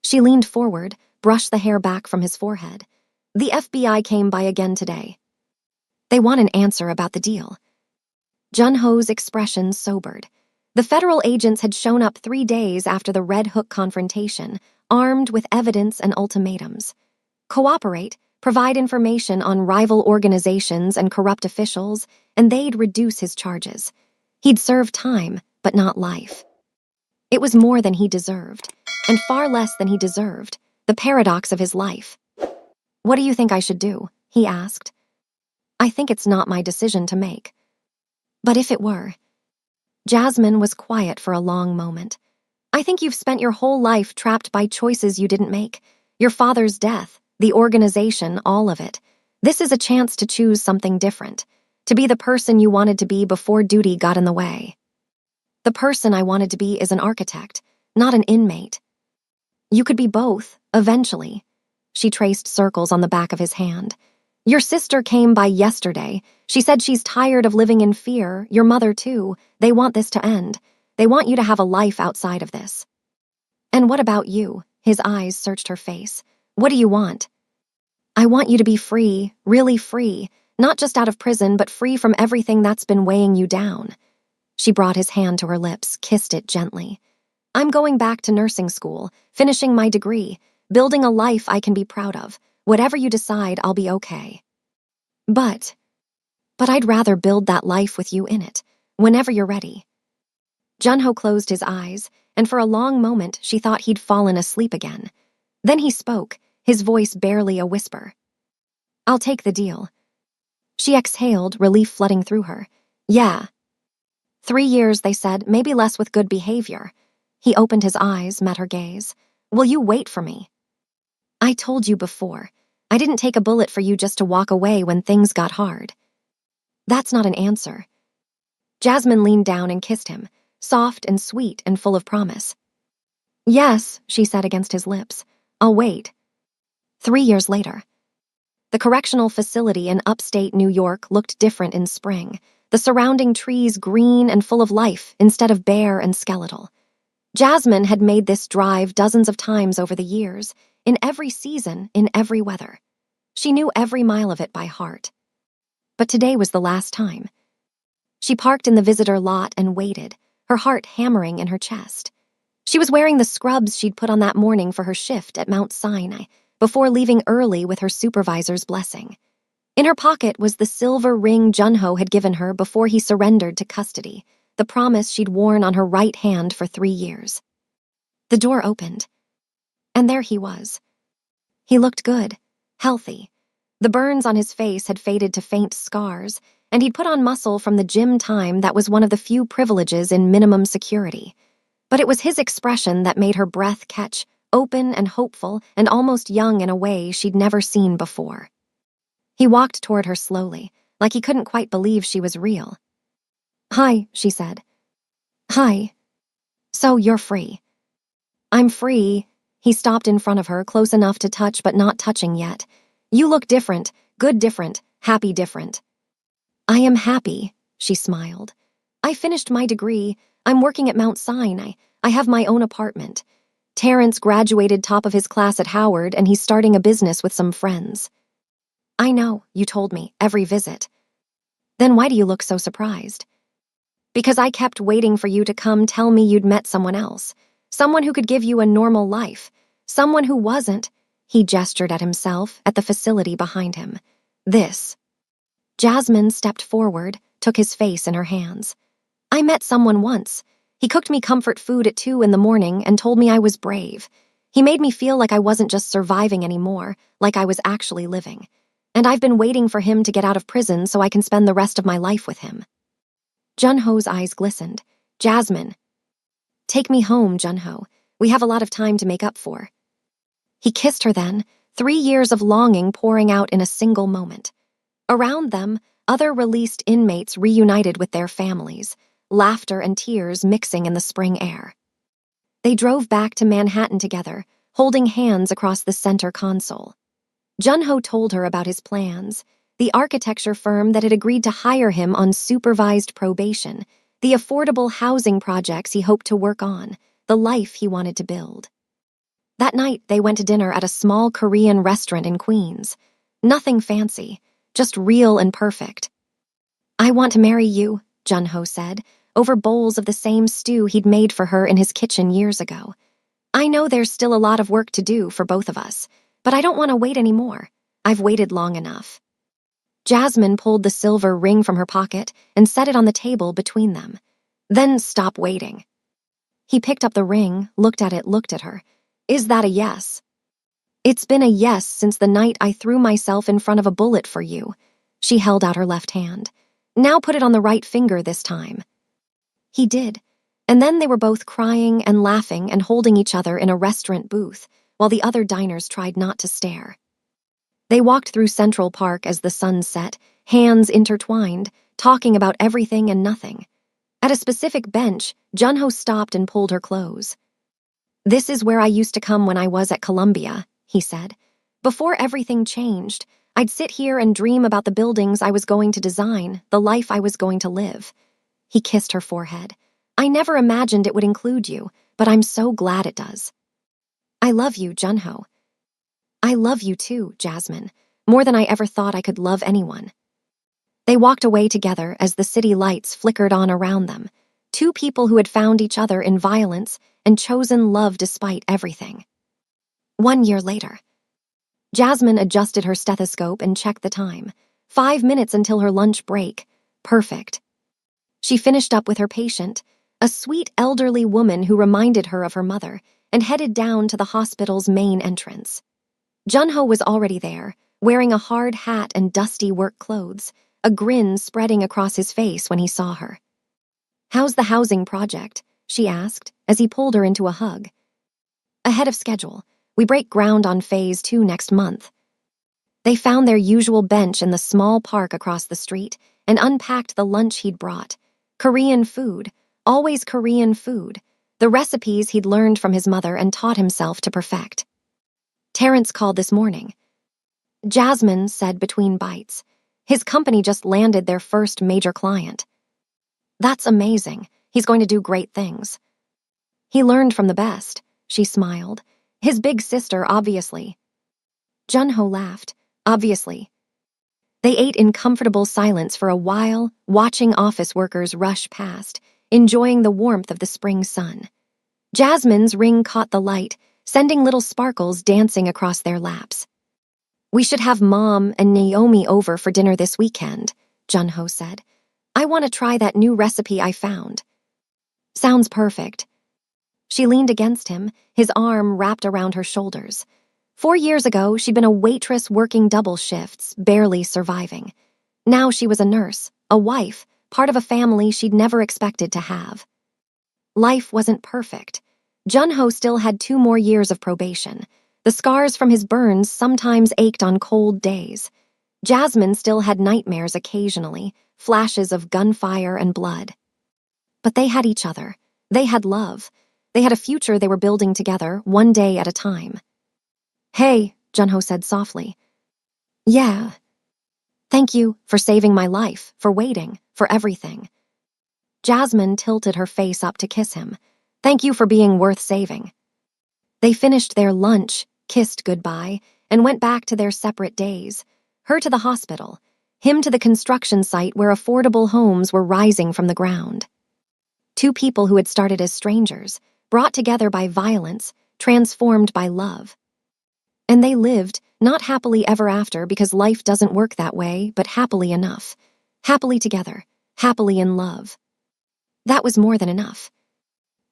She leaned forward, brushed the hair back from his forehead. The FBI came by again today. They want an answer about the deal. Junho's expression sobered. The federal agents had shown up 3 days after the Red Hook confrontation, armed with evidence and ultimatums. Cooperate, provide information on rival organizations and corrupt officials, and they'd reduce his charges. He'd serve time, but not life. It was more than he deserved, and far less than he deserved, the paradox of his life. What do you think I should do? He asked. I think it's not my decision to make. But if it were... Jasmine was quiet for a long moment. I think you've spent your whole life trapped by choices you didn't make. Your father's death, the organization, all of it. This is a chance to choose something different, to be the person you wanted to be before duty got in the way. The person I wanted to be is an architect, not an inmate. You could be both, eventually. She traced circles on the back of his hand. Your sister came by yesterday. She said she's tired of living in fear, your mother too. They want this to end. They want you to have a life outside of this. And what about you? His eyes searched her face. What do you want? I want you to be free, really free, not just out of prison, but free from everything that's been weighing you down. She brought his hand to her lips, kissed it gently. I'm going back to nursing school, finishing my degree, building a life I can be proud of. Whatever you decide, I'll be okay. But I'd rather build that life with you in it, whenever you're ready. Junho closed his eyes, and for a long moment she thought he'd fallen asleep again. Then he spoke, his voice barely a whisper. I'll take the deal. She exhaled, relief flooding through her. Yeah. 3 years, they said, maybe less with good behavior. He opened his eyes, met her gaze. Will you wait for me? I told you before. I didn't take a bullet for you just to walk away when things got hard. That's not an answer. Jasmine leaned down and kissed him, soft and sweet and full of promise. Yes, she said against his lips. I'll wait. 3 years later. The correctional facility in upstate New York looked different in spring, the surrounding trees green and full of life instead of bare and skeletal. Jasmine had made this drive dozens of times over the years, in every season, in every weather. She knew every mile of it by heart. But today was the last time. She parked in the visitor lot and waited, her heart hammering in her chest. She was wearing the scrubs she'd put on that morning for her shift at Mount Sinai, before leaving early with her supervisor's blessing. In her pocket was the silver ring Junho had given her before he surrendered to custody, the promise she'd worn on her right hand for 3 years. The door opened, and there he was. He looked good, healthy. The burns on his face had faded to faint scars, and he'd put on muscle from the gym time that was one of the few privileges in minimum security. But it was his expression that made her breath catch, open and hopeful and almost young in a way she'd never seen before. He walked toward her slowly, like he couldn't quite believe she was real. "Hi," she said. "Hi. So you're free." "I'm free." He stopped in front of her, close enough to touch but not touching yet. "You look different, good different, happy different." "I am happy," she smiled. "I finished my degree. I'm working at Mount Sinai. I have my own apartment. Terrence graduated top of his class at Howard, and he's starting a business with some friends." "I know, you told me, every visit." "Then why do you look so surprised?" "Because I kept waiting for you to come tell me you'd met someone else. Someone who could give you a normal life. Someone who wasn't." He gestured at himself, at the facility behind him. "This." Jasmine stepped forward, took his face in her hands. "I met someone once. He cooked me comfort food at 2 in the morning and told me I was brave. He made me feel like I wasn't just surviving anymore, like I was actually living. And I've been waiting for him to get out of prison so I can spend the rest of my life with him." Junho's eyes glistened. "Jasmine." "Take me home, Junho. We have a lot of time to make up for." He kissed her then, 3 years of longing pouring out in a single moment. Around them, other released inmates reunited with their families, laughter and tears mixing in the spring air. They drove back to Manhattan together, holding hands across the center console. Junho told her about his plans, the architecture firm that had agreed to hire him on supervised probation, the affordable housing projects he hoped to work on, the life he wanted to build. That night, they went to dinner at a small Korean restaurant in Queens. Nothing fancy, just real and perfect. "I want to marry you," Junho said, over bowls of the same stew he'd made for her in his kitchen years ago. "I know there's still a lot of work to do for both of us, but I don't want to wait anymore. I've waited long enough." Jasmine pulled the silver ring from her pocket and set it on the table between them. "Then stop waiting." He picked up the ring, looked at her. "Is that a yes?" "It's been a yes since the night I threw myself in front of a bullet for you." She held out her left hand. "Now put it on the right finger this time." He did, and then they were both crying and laughing and holding each other in a restaurant booth, while the other diners tried not to stare. They walked through Central Park as the sun set, hands intertwined, talking about everything and nothing. At a specific bench, Junho stopped and pulled her close. "This is where I used to come when I was at Columbia," he said. "Before everything changed, I'd sit here and dream about the buildings I was going to design, the life I was going to live." He kissed her forehead. "I never imagined it would include you, but I'm so glad it does." "I love you, Junho." "I love you too, Jasmine, more than I ever thought I could love anyone." They walked away together as the city lights flickered on around them, two people who had found each other in violence and chosen love despite everything. 1 year later. Jasmine adjusted her stethoscope and checked the time. 5 minutes until her lunch break. Perfect. She finished up with her patient, a sweet elderly woman who reminded her of her mother, and headed down to the hospital's main entrance. Junho was already there, wearing a hard hat and dusty work clothes, a grin spreading across his face when he saw her. "How's the housing project?" she asked, as he pulled her into a hug. "Ahead of schedule. We break ground on Phase 2 next month." They found their usual bench in the small park across the street and unpacked the lunch he'd brought. Korean food, always Korean food, the recipes he'd learned from his mother and taught himself to perfect. "Terrence called this morning," Jasmine said between bites. "His company just landed their first major client." "That's amazing. He's going to do great things." "He learned from the best," she smiled. "His big sister, obviously." Junho laughed. "Obviously." They ate in comfortable silence for a while, watching office workers rush past, enjoying the warmth of the spring sun. Jasmine's ring caught the light, sending little sparkles dancing across their laps. We should have Mom and Naomi over for dinner this weekend, Junho said. I want to try that new recipe I found. Sounds perfect. She leaned against him, his arm wrapped around her shoulders. 4 years ago, she'd been a waitress working double shifts, barely surviving. Now she was a nurse, a wife, part of a family she'd never expected to have. Life wasn't perfect. Junho still had 2 more years of probation. The scars from his burns sometimes ached on cold days. Jasmine still had nightmares occasionally, flashes of gunfire and blood. But they had each other. They had love. They had a future they were building together, one day at a time. Hey, Junho said softly. Yeah. Thank you for saving my life, for waiting, for everything. Jasmine tilted her face up to kiss him. Thank you for being worth saving. They finished their lunch, kissed goodbye, and went back to their separate days. Her to the hospital, him to the construction site where affordable homes were rising from the ground. 2 people who had started as strangers, brought together by violence, transformed by love. And they lived, not happily ever after because life doesn't work that way, but happily enough. Happily together, happily in love. That was more than enough.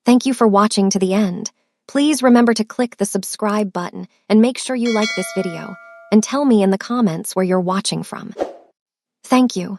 Thank you for watching to the end. Please remember to click the subscribe button and make sure you like this video, and tell me in the comments where you're watching from. Thank you.